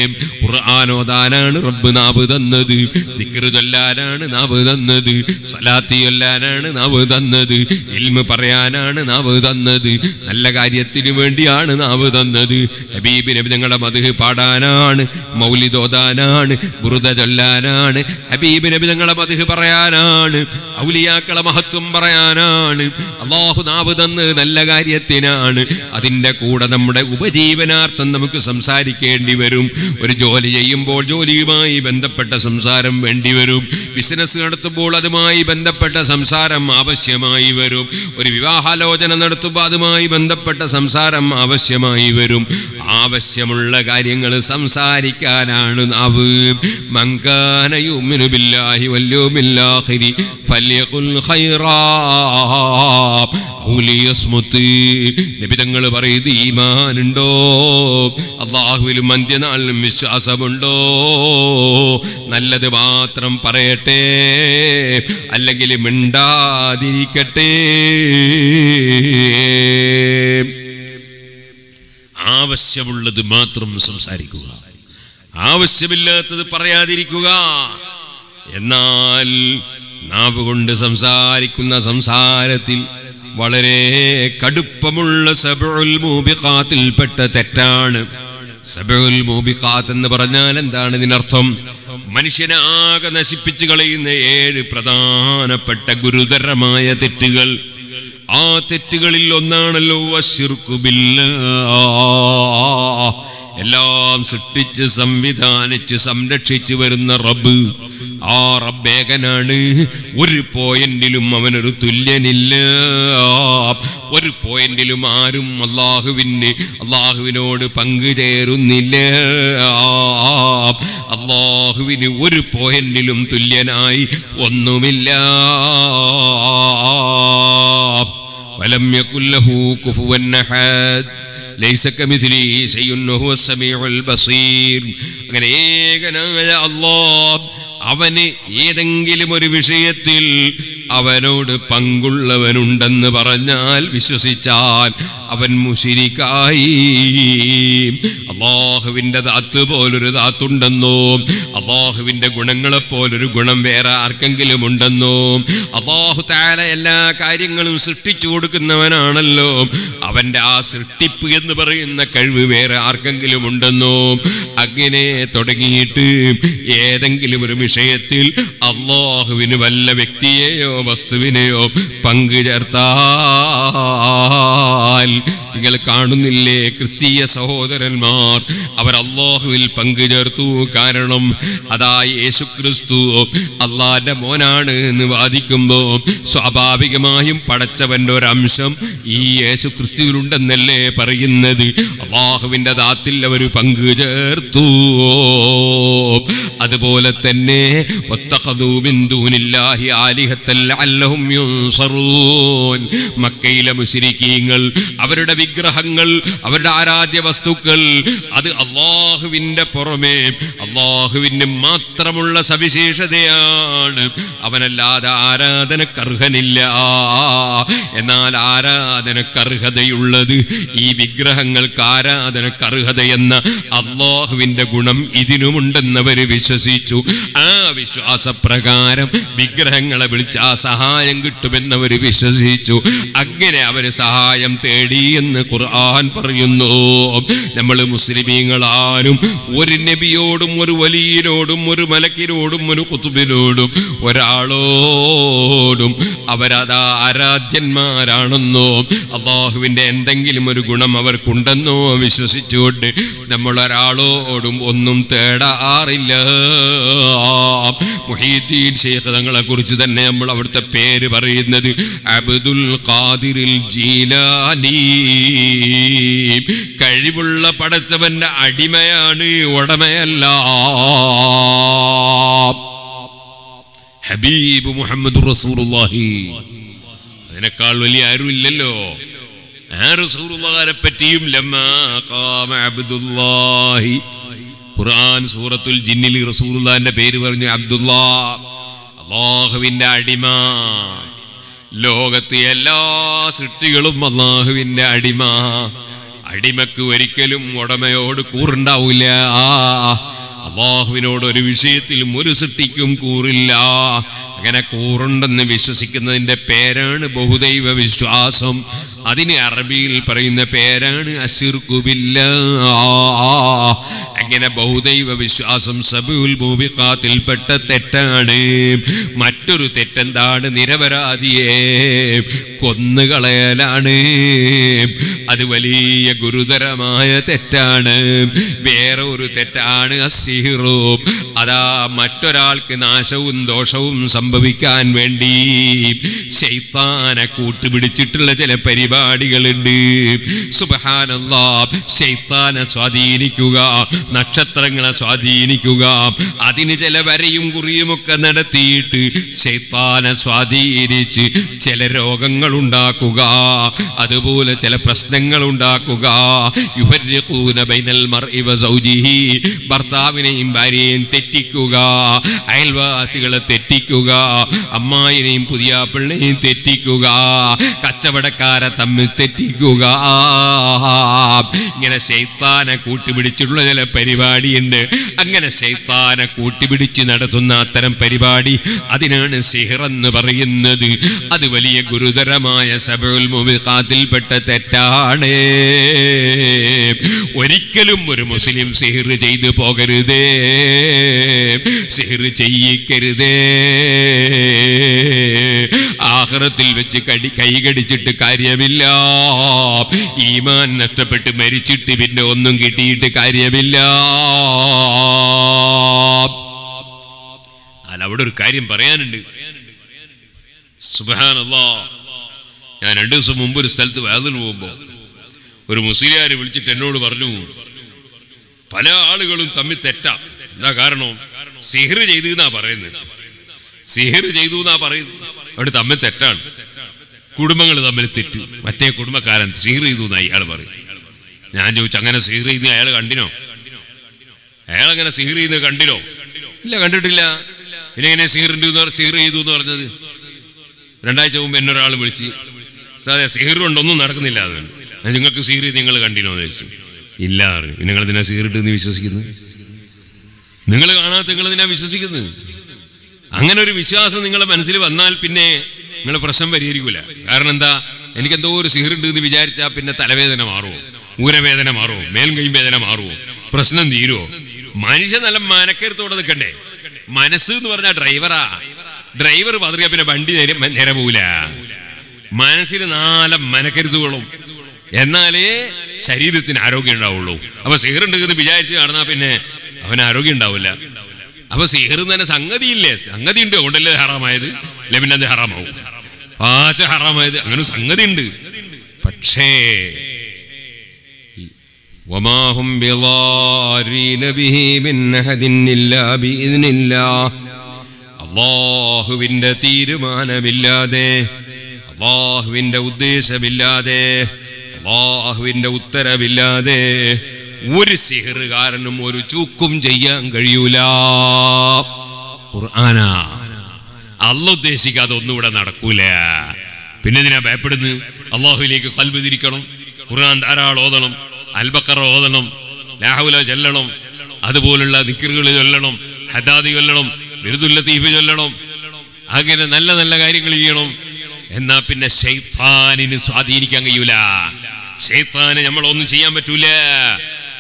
ഖുർആൻ ഓതാനാണ് റബ്ബ് നാവ് തന്നത്, ദിക്ർ ചൊല്ലാനാണ് നാവ് തന്നത്, സ്വലാത്ത് ചൊല്ലാനാണ് നാവ് തന്നത്, ഇൽമ് പറയാനാണ് നാവ് തന്നത്, നല്ല കാര്യത്തിന് വേണ്ടിയാണ് നാവ് തന്നത്. ഹബീബ് നബി തങ്ങളുടെ മദ്ഹ് പാടാനാണ്, മൗലിദ് ഓതാനാണ്, ബുർദ ചൊല്ലാനാണ്, ഹബീബ് നബി തങ്ങളുടെ മദ്ഹ് പറയാനാണ്, ഔലിയാക്കളെ മഹത്വം പറയാനാണ്. അല്ലാഹു നാവ് തന്നത് നല്ല കാര്യത്തിനാണ്. അതിൻ്റെ കൂടെ നമ്മുടെ ഉപജീവനാർത്ഥം നമുക്ക് സംസാരിക്കേണ്ടി വരും. ഒരു ജോലി ചെയ്യുമ്പോൾ ജോലിയുമായി ബന്ധപ്പെട്ട സംസാരം വേണ്ടി വരും. ബിസിനസ് നടത്തുമ്പോൾ അതുമായി ബന്ധപ്പെട്ട സംസാരം ആവശ്യമായി വരും. ഒരു വിവാഹാലോചന നടത്തുമ്പോൾ അതുമായി ബന്ധപ്പെട്ട സംസാരം ആവശ്യമായി വരും. ആവശ്യമുള്ള കാര്യങ്ങൾ സംസാരിക്കാനാണ് നാവ്. മൻ കാന യുമിനു ബില്ലാഹി വൽ യൗമിൽ ആഖിരി ഫല്യഖുൽ ഖൈറാ ഔ ലിയസ്മുത്. നബി തങ്ങൾ പറയുന്നത്, ഈമാനുണ്ടോ, അല്ലാഹുവിലും അന്ത്യനാളിലും വിശ്വാസമുണ്ടോ, നല്ലത് മാത്രം പറയട്ടെ, അല്ലെങ്കിൽ മിണ്ടാതിരിക്കട്ടെ. ആവശ്യമുള്ളത് മാത്രം സംസാരിക്കുക, ആവശ്യമില്ലാത്തത് പറയാതിരിക്കുക. എന്നാൽ നാവ് കൊണ്ട് സംസാരിക്കുന്ന സംസാരത്തിൽ വളരെ കടുപ്പമുള്ള സബഉൽ മൂബിഖാത്തിൽപ്പെട്ട തെറ്റാണ്. സബഉൽ മൂബിഖാത്ത് എന്ന് പറഞ്ഞാൽ എന്താണ് ഇതിനർത്ഥം? മനുഷ്യനെ ആകെ നശിപ്പിച്ചു കളയുന്ന 7 പ്രധാനപ്പെട്ട ഗുരുതരമായ തെറ്റുകൾ. ആ തെറ്റുകളിൽ ഒന്നാണല്ലോ അശ്ശിർക്കു ബില്ലാഹ്, എല്ലാം സൃഷ്ടിച്ച് സംവിധാനിച്ച് സംരക്ഷിച്ചു വരുന്ന റബ്ബ്, ആ റബ്ബേകനാണ്. ഒരു പോയിന്റിലും അവനൊരു തുല്യനില്ല. ഒരു പോയിന്റിലും ആരും അള്ളാഹുവിനോട് പങ്കുചേരുന്നില്ല. അള്ളാഹുവിന് ഒരു പോയിന്റിലും തുല്യനായി ഒന്നുമില്ല. വലം യകുൽ ലഹു കുഫുവൻ അഹദ് ലൈസ കമിഥ്ലിഹി ശൈഉൻ വഹുവസ് സമീഉൽ ബസീർ. അങ്ങനെ ഏകനായ അല്ലാഹ്, അവന് ഏതെങ്കിലും ഒരു വിഷയത്തിൽ അവനോട് പങ്കുള്ളവനുണ്ടെന്ന് പറഞ്ഞാൽ, വിശ്വസിച്ചാൽ അവൻ മുശ്രിക്കായി. അല്ലാഹുവിന്റെ ദാത്ത് പോലൊരു ദാത്തുണ്ടെന്നോ, അല്ലാഹുവിന്റെ ഗുണങ്ങളെ പോലൊരു ഗുണം വേറെ ആർക്കെങ്കിലും ഉണ്ടെന്നോ, അല്ലാഹു തആല എല്ലാ കാര്യങ്ങളും സൃഷ്ടിച്ചു കൊടുക്കുന്നവനാണല്ലോ, അവന്റെ ആ സൃഷ്ടിപ്പ് എന്ന് പറയുന്ന കഴിവ് വേറെ ആർക്കെങ്കിലും ഉണ്ടെന്നോ, അങ്ങനെ തുടങ്ങിയിട്ട് ഏതെങ്കിലും ഒരു വിഷയത്തിൽ അല്ലാഹുവിന് വല്ല വ്യക്തിയെയോ വസ്തുവിനെയോ പങ്കു ചേർത്താൽ, നിങ്ങൾ കാണുന്നില്ലേ ക്രിസ്തീയ സഹോദരന്മാർ, അവർ അല്ലാഹുവിൽ പങ്കു ചേർത്തു. കാരണം അതാ യേശുക്രിസ്തു അള്ളാന്റെ മോനാണ് എന്ന് വാദിക്കുമ്പോൾ സ്വാഭാവികമായും പടച്ചവന്റെ ഒരംശം ഈ യേശുക്രിസ്തുവിലുണ്ടെന്നല്ലേ പറയുന്നത്. അല്ലാഹുവിന്റെ ദാത്തിൽ അവർ പങ്കു ചേർത്തു. അതുപോലെ തന്നെ മക്കയിലെ മുശ്രിക്കീങ്ങൾ അവരുടെ വിഗ്രഹങ്ങൾ, അവരുടെ ആരാധ്യ വസ്തുക്കൾ, അത് അല്ലാഹുവിന്റെ പുറമെ അല്ലാഹുവിന് മാത്രമുള്ള സവിശേഷതയാണ്. അവനല്ലാതെ ആരാധനക്കർഹനില്ല. എന്നാൽ ആരാധനക്കർഹതയുള്ളത് ഈ വിഗ്രഹങ്ങൾക്ക് ആരാധനക്കർഹതയെന്ന അല്ലാഹുവിന്റെ ഗുണം ഇതിനുമുണ്ടെന്നവർ വിശ്വസിച്ചു. ആ വിശ്വാസപ്രകാരം വിഗ്രഹങ്ങളെ വിളിച്ച് ആ സഹായം കിട്ടുമെന്നവർ വിശ്വസിച്ചു. അങ്ങനെ അവര് സഹായം തേടി എന്ന് ഖുർആൻ പറയുന്നു. നമ്മൾ മുസ്ലിമീങ്ങളാരും ഒരു നബിയോടും ഒരു വലിയനോടും ഒരു മലക്കിനോടും ഒരു ഖുതുബിനോടും ഒരാളോടും അവരതാ ആരാധ്യന്മാരാണെന്നോ അല്ലാഹുവിന്റെ എന്തെങ്കിലും ഒരു ഗുണം അവർക്കുണ്ടെന്നോ വിശ്വസിച്ചുകൊണ്ട് നമ്മൾ ഒരാളോടും ഒന്നും തേടാറില്ല. മുഹീദ്ദീൻ ശൈഖ് തങ്ങളെ കുറിച്ച് തന്നെ നമ്മൾ അവിടുത്തെ പേര് പറയുന്നത് അബ്ദുൽ ഖാദിറിൽ ജീലാനി. കഴിവുള്ള പടച്ചവന്റെ അടിമയാണ്, ഉടമയല്ല. ഹബീബ് മുഹമ്മദ് റസൂലുള്ളാഹി, അതിനേക്കാൾ വലിയ ആരും ഇല്ലല്ലോ. ആ റസൂലുള്ളാഹിനെ പറ്റിയും ലമ്മാ ഖാമ അബ്ദുല്ലാഹി, ഖുർആൻ സൂറത്തുൽ ജിന്നിൽ റസൂലുള്ളാഹിന്റെ പേര് പറഞ്ഞു അബ്ദുല്ലാ, അല്ലാഹുവിന്റെ അടിമ. ലോകത്തെ എല്ലാ സൃഷ്ടികളും അല്ലാഹുവിന്റെ അടിമ. അടിമക്ക് ഒരിക്കലും ഉടമയോട് കൂറുണ്ടാവില്ല. അല്ലാഹുവിനോട് ഒരു വിഷയത്തിലും ഒരു സൃഷ്ടിക്കും കൂറില്ല. അങ്ങനെ കൂറുണ്ടെന്ന് വിശ്വസിക്കുന്നതിൻ്റെ പേരാണ് ബഹുദൈവ വിശ്വാസം. അതിന് അറബിയിൽ പറയുന്ന പേരാണ് അശ്ശിർക്കു ബില്ലാഹ്. അങ്ങനെ ബഹുദൈവ വിശ്വാസം സബുൽ മൂബിഖാത്തിൽപ്പെട്ട തെറ്റാണ്. മറ്റൊരു തെറ്റെന്താണ്? നിരപരാധിയെ കൊന്നുകളയലാണ്. അത് വലിയ ഗുരുതരമായ തെറ്റാണ്. വേറെ ഒരു തെറ്റാണ് അസ്സിഹ്റു. അതാ മറ്റൊരാൾക്ക് നാശവും ദോഷവും സംഭവിക്കാൻ വേണ്ടി ശൈത്താനെ കൂട്ടുപിടിച്ചിട്ടുള്ള ചില പരിപാടികളുണ്ട്. സുബ്ഹാനല്ലാഹ്, ശൈത്താനെ സ്വാധീനിക്കുക, നക്ഷത്രങ്ങളെ സ്വാധീനിക്കുക, അതിന് ചില വരയും കുറിയുമൊക്കെ നടത്തിയിട്ട് ശൈത്താനെ സ്വാധീനിച്ച് ചില രോഗങ്ങൾ ഉണ്ടാക്കുക, അതുപോലെ ചില പ്രശ്നങ്ങൾ ഉണ്ടാക്കുക. യുഫർരിഖൂന ബൈനൽ മർഇ വ സൗജിഹി, ഭർത്താവിനെയും ഭാര്യയെയും തെറ്റിക്കുക, അയൽവാസികളെ തെറ്റിക്കുക, അമ്മായിനെയും പുതിയാപ്പിളിനെയും തെറ്റിക്കുക, കച്ചവടക്കാരെ തമ്മിൽ തെറ്റിക്കുക. ഇങ്ങനെ ശൈത്താനെ കൂട്ടുപിടിച്ചിട്ടുള്ള ചില പരിപാടിയുണ്ട്. അങ്ങനെ ശൈത്താനെ കൂട്ടുപിടിച്ച് നടത്തുന്ന അത്തരം പരിപാടി, അതിനാണ് സിഹ്ർ എന്ന് പറയുന്നത്. അത് വലിയ ഗുരുതരമായ സബഉൽ മുബിഖാത്തിൽപ്പെട്ട തെറ്റാണ്. ഒരിക്കലും ഒരു മുസ്ലിം സിഹ്ർ ചെയ്തു പോകരുതേ, സിഹ്ർ ചെയ്യിക്കരുതേ. ആ ആഖിറത്തിൽ വെച്ച് കൈകടിച്ചിട്ട് കാര്യമില്ല. ഈമാൻ നഷ്ടപ്പെട്ട് മരിച്ചിട്ട് പിന്നെ ഒന്നും കിട്ടിയിട്ട് കാര്യമില്ല. അല്ല, അവിടെ ഒരു കാര്യം പറയാനുണ്ട്. സുബ്ഹാനല്ലാഹ്, ഞാൻ 2 ദിവസം മുമ്പ് ഒരു സ്ഥലത്ത് വഅദിന് പോകുമ്പോൾ ഒരു മുസ്ലിയാരെ വിളിച്ചിട്ട് എന്നോട് പറഞ്ഞു, പല ആളുകളും തമ്മിൽ തെറ്റാ. എന്താ കാരണം? സിഹ്ർ ചെയ്തു എന്നാ പറയുന്നത്. സിഹ്ർ ചെയ്തു എന്നാ പറയുന്നത്. അവിടെ തമ്മിൽ തെറ്റാണ്. കുടുംബങ്ങൾ തമ്മിൽ തെറ്റ്. മറ്റേ കുടുംബക്കാരൻ സിഹ്ർ ചെയ്തു എന്നാ ഇയാൾ പറയും. ഞാൻ ചോദിച്ചു, അങ്ങനെ സിഹ്ർ ചെയ്ത് അയാൾ കണ്ടിനോ? അയാൾ അങ്ങനെ സിഹ്ർ ചെയ്ത് കണ്ടിനോ? ഇല്ല, കണ്ടിട്ടില്ല. പിന്നെ എങ്ങനെ സിഹ്ർ ചെയ്തു എന്ന് പറഞ്ഞത്? 2 ആഴ്ച മുമ്പ് എന്നൊരാൾ വിളിച്ച്, സാറേ സിഹ്ർ കൊണ്ടൊന്നും നടക്കുന്നില്ല, അത് നിങ്ങൾക്ക് സിഹ്ർ നിങ്ങൾ കണ്ടിനോ എന്ന് ചോദിച്ചു. ഇല്ല. പിന്നെ നിങ്ങൾ ഇതിനാ സിഹ്ർ ഇട്ടെന്ന് വിശ്വസിക്കുന്നത്? നിങ്ങൾ കാണാത്ത നിങ്ങൾ ഇതിനാ വിശ്വസിക്കുന്നത്? അങ്ങനെ ഒരു വിശ്വാസം നിങ്ങളുടെ മനസ്സിൽ വന്നാൽ പിന്നെ നിങ്ങൾ പ്രശ്നം പരിഹരിക്കൂല. കാരണം എന്താ? എനിക്കെന്തോ ഒരു സിഹ്ർ ഉണ്ട് എന്ന് വിചാരിച്ചാൽ പിന്നെ തലവേദന മാറുമോ, ഊരവേദന മാറുമോ, മേൽകൈ വേദന മാറുമോ, പ്രശ്നം തീരുമോ? മനുഷ്യൻ നല്ല മനക്കരുത്തോടെ നിൽക്കണ്ടേ? മനസ്സ് എന്ന് പറഞ്ഞാൽ ഡ്രൈവറാ. ഡ്രൈവർ പതറിയാ പിന്നെ വണ്ടി നേരെ പോവില്ല. മനസ്സിൽ 4 മനക്കരുത്തുകളും, എന്നാലേ ശരീരത്തിന് ആരോഗ്യം ഉണ്ടാവുള്ളൂ. അപ്പൊ സിഹ്ർ ഉണ്ടെന്ന് വിചാരിച്ച് നടന്നാ പിന്നെ അവന് ആരോഗ്യം ഉണ്ടാവില്ല. അപ്പൊ സിഹ്ർ തന്നെ സംഗതിയില്ലേ? സംഗതി ഉണ്ട്, അതുകൊണ്ടല്ലേ ഹറാമായത്. അല്ലെ പിന്നെ അത് ഹറാമാവും. പാച്ച ഹറാമായത്. അങ്ങനെ സംഗതി ഉണ്ട്. പക്ഷേ വമാഹും ബിളാരീന ബിഹി മിൻ അഹദിൻ ഇല്ലാ ബിഇദ്നില്ലാഹ്. അല്ലാഹുവിന്റെ തീരുമാനമില്ലാതെ, അല്ലാഹുവിന്റെ ഉദ്ദേശമില്ലാതെ, അല്ലാഹുവിന്റെ ഉത്തരവില്ലാതെ ഒരു സിഹ്റുകാരനും ഒരു ചൂക്കും ചെയ്യാൻ കഴിയൂല. ഖുർആനാ. അല്ലാഹു ഉദ്ദേശിക്കാതെ ഒന്നും ഇവിടെ നടക്കൂല. പിന്നെ ഇതിനാ ഭയപ്പെടുന്നത്? അല്ലാഹുവിലേക്ക് ഖൽബ് തിരിക്കണം, ഖുർആൻ ധാരാളം ഓതണം, അൽ ബഖറ ഓതണം, ലാ ഹൗല ചൊല്ലണം, അതുപോലുള്ള ദിക്റുകൾ ചൊല്ലണം, ഹദാദി ചൊല്ലണം, ബിർദുൽ ലതീഫ് ചൊല്ലണം. അങ്ങനെ നല്ല നല്ല കാര്യങ്ങൾ ചെയ്യണം. എന്നാ പിന്നെ ശൈത്താനിന് സ്വാധീനിക്കാൻ കഴിയൂല. ശൈത്താന് നമ്മളൊന്നും ചെയ്യാൻ പറ്റൂല.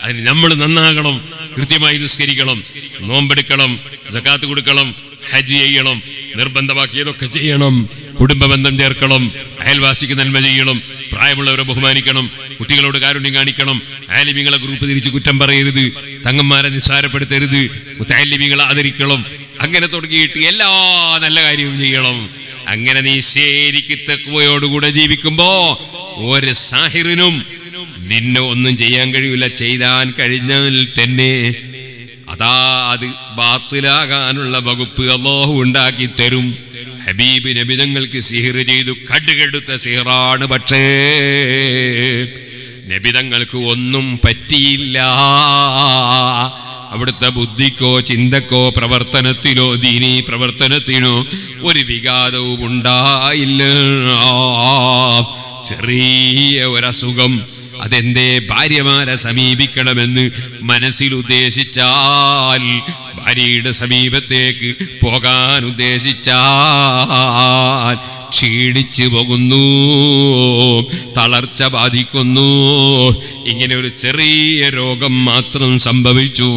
അതിന് നമ്മൾ നന്നാകണം, കൃത്യമായി നിസ്കരിക്കണം, നോമ്പെടുക്കണം, സകാത്ത് കൊടുക്കണം, ഹജ്ജ് ചെയ്യണം, നിർബന്ധമാക്കിയതൊക്കെ ചെയ്യണം, കുടുംബ ബന്ധം ചേർക്കണം, അയൽവാസിക്ക് നന്മ ചെയ്യണം, പ്രായമുള്ളവരെ ബഹുമാനിക്കണം, കുട്ടികളോട് കാരുണ്യം കാണിക്കണം, ആലിമീങ്ങളെ ഗ്രൂപ്പ് തിരിച്ച് കുറ്റം പറയരുത്, തങ്ങന്മാരെ നിസ്സാരപ്പെടുത്തരുത്, മുത്തഅല്ലിമീങ്ങളെ ആദരിക്കണം. അങ്ങനെ തുടങ്ങിയിട്ട് എല്ലാ നല്ല കാര്യവും ചെയ്യണം. അങ്ങനെ നീ ശരിക്ക് തഖ്വയോടുകൂടെ ജീവിക്കുമ്പോ ഒരു സാഹിറിനും നിന്നെ ഒന്നും ചെയ്യാൻ കഴിയില്ല. ചെയ്താൻ കഴിഞ്ഞാൽ തന്നെ അതാ അത് ബാത്തിലാകാനുള്ള വകുപ്പ് അല്ലാഹു ഉണ്ടാക്കി തരും. ഹബീബ് നബി തങ്ങൾക്ക് സിഹ്ർ ചെയ്തു, കടുകെടുത്ത സിഹ്റാണ്. പക്ഷേ നബി തങ്ങൾക്ക് ഒന്നും പറ്റിയില്ല. അവിടുത്തെ ബുദ്ധിക്കോ ചിന്തക്കോ പ്രവർത്തനത്തിലോ ദീനീ പ്രവർത്തനത്തിനോ ഒരു വിഘാതവും ഉണ്ടായില്ല. ചെറിയ ഒരസുഖം, അതെന്തേ ഭാര്യമാരെ സമീപിക്കണമെന്ന് മനസ്സിൽ ഉദ്ദേശിച്ചാൽ, ഭാര്യയുടെ സമീപത്തേക്ക് പോകാൻ ഉദ്ദേശിച്ചാൽ ക്ഷീണിച്ചു പോകുന്നു, തളർച്ച ബാധിക്കുന്നു. ഇങ്ങനെ ഒരു ചെറിയ രോഗം മാത്രം സംഭവിച്ചു.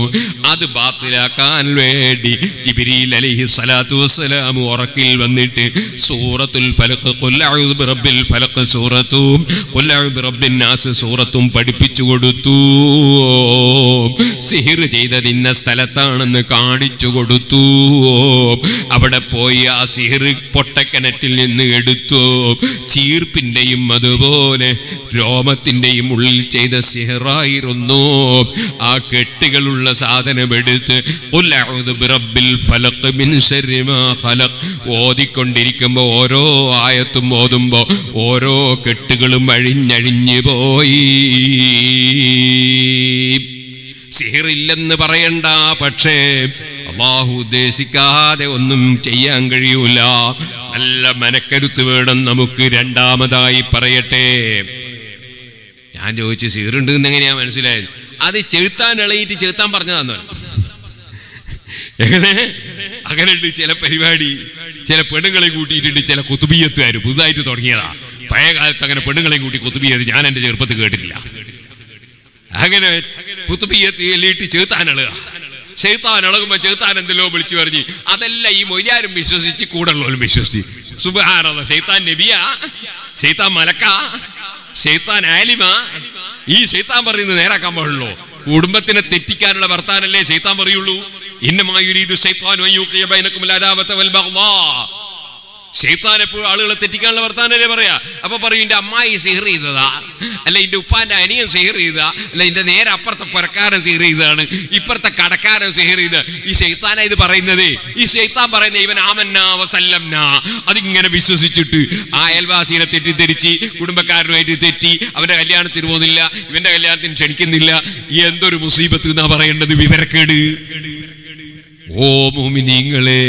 അത് ബാത്തിലാക്കാൻ വേണ്ടി ജിബ്രീൽ അലൈഹിസ്സലാത്തു വസ്സലാം ഉറക്കിൽ വന്നിട്ട് സൂറത്തുൽ ഫലഖ്, ഖുൽ അഊദു ബിറബ്ബിൽ ഫലഖ് സൂറത്തും ഖുൽ അഊദു ബിറബ്ബിൻ നാസ് സൂറത്തും പഠിപ്പിച്ചു കൊടുത്തു. സിഹ്ർ ചെയ്തതിന്ന സ്ഥലത്താണെന്ന് കാണിച്ചു കൊടുത്തു. അവിടെ പോയി ആ സിഹ്ർ പൊട്ടക്കിണറ്റിൽ നിന്ന് എടുത്തു. ചീർപ്പിന്റെയും അതുപോലെ രോമത്തിന്റെയും ഉള്ളിൽ ചെയ്ത സിഹ്റായിരുന്നു. ആ കെട്ടുകളുള്ള സാധനം എടുത്ത് ഖുൽ അഊദു ബിറബ്ബിൽ ഫലഖ് മിൻ ശർരി മാ ഖലഖ് ഓതിക്കൊണ്ടിരിക്കുമ്പോൾ ഓരോ ആയത്തും ഓതുമ്പോൾ ഓരോ കെട്ടുകളും അഴിഞ്ഞഴിഞ്ഞു പോയി. സിഹ്റില്ലെന്ന് പറയണ്ട, പക്ഷേ അല്ലാഹു ഉദ്ദേശിക്കാതെ ഒന്നും ചെയ്യാൻ കഴിയൂല. നല്ല മനക്കരുത്ത് വേണം നമുക്ക്. രണ്ടാമതായി പറയട്ടെ, ഞാൻ ചോദിച്ചു സിഹ്റുണ്ട് എന്ന് എങ്ങനെയാ മനസ്സിലായത്? അത് ചെറുത്താൻ ഇളയിട്ട് ചെറുത്താൻ പറഞ്ഞതാന്ന്. എങ്ങനെ? അങ്ങനെ ഉണ്ട് ചില പരിപാടി. ചില പെണ്ണുങ്ങളെ കൂട്ടിയിട്ടുണ്ട് ചില കുത്തുബിയത്തുകാർ പുതുതായിട്ട് തുടങ്ങിയതാ. പഴയ കാലത്ത് അങ്ങനെ പെണ്ണുങ്ങളെ കൂട്ടി കുത്തുബിയത് ഞാൻ എൻ്റെ ചെറുപ്പത്തിൽ കേട്ടിട്ടില്ല. അങ്ങനെ കുത്തുബിയത്ത് എല്ലിട്ട് ചെറുത്താനിളുക. ചെറുത്താൻ ഇളകുമ്പോ ചെറുത്താൻ എന്തെല്ലോ വിളിച്ചു പറഞ്ഞ് അതെല്ലാം ഈ മൊയ്യാരും വിശ്വസിച്ച് കൂടുള്ളവരും വിശ്വസിച്ച് സുബ്ഹാനല്ലാഹ്. ശൈത്താൻ നബിയാ? ശൈത്താൻ മലക്കാ? ശൈത്താൻ ആലിമാ? ഈ ശൈത്താൻ പറയുന്നത് നേരാക്കാൻ പാടുള്ളൂ. കുടുംബത്തിനെ തെറ്റിക്കാനുള്ള വർത്താനല്ലേ ശൈത്താൻ പറയുള്ളൂ. ഇന്നമാ യുരീദു ശൈത്താനു അൻ യുഖിയ ബൈനകുമുൽ അദാവത വൽ ബഗ്ദാ. ശൈത്താൻ എപ്പോഴും ആളുകളെ തെറ്റിക്കാനുള്ള വർത്താനല്ലേ പറയാ. അപ്പൊ പറയും എന്റെ അമ്മായി സിഹർ ചെയ്തതാ, അല്ല എന്റെ ഉപ്പാന്റെ അനിയൻ സിഹർ ചെയ്തതാ, അല്ല എന്റെ നേരെ അപ്പുറത്തെ പുരക്കാരൻ സിഹർ ചെയ്തതാണ്, ഇപ്പുറത്തെ കടക്കാരൻ സിഹർ ചെയ്ത. ഈ ശൈത്താനാ ഇത് പറയുന്നത്. ഈ ശൈത്താൻ പറയുന്നത് ഇവൻ ആമന്നാ വസല്ലംന, അതിങ്ങനെ വിശ്വസിച്ചിട്ട് ആ അയൽവാസിനെ തെറ്റിദ്ധരിച്ച് കുടുംബക്കാരനുമായിട്ട് തെറ്റി അവന്റെ കല്യാണത്തിന് പോകുന്നില്ല, ഇവന്റെ കല്യാണത്തിന് ക്ഷണിക്കുന്നില്ല. എന്തൊരു മുസീബത്ത് എന്നാ പറയേണ്ടത്, വിവരക്കേട്. ഓ മുഅ്മിനീങ്ങളെ,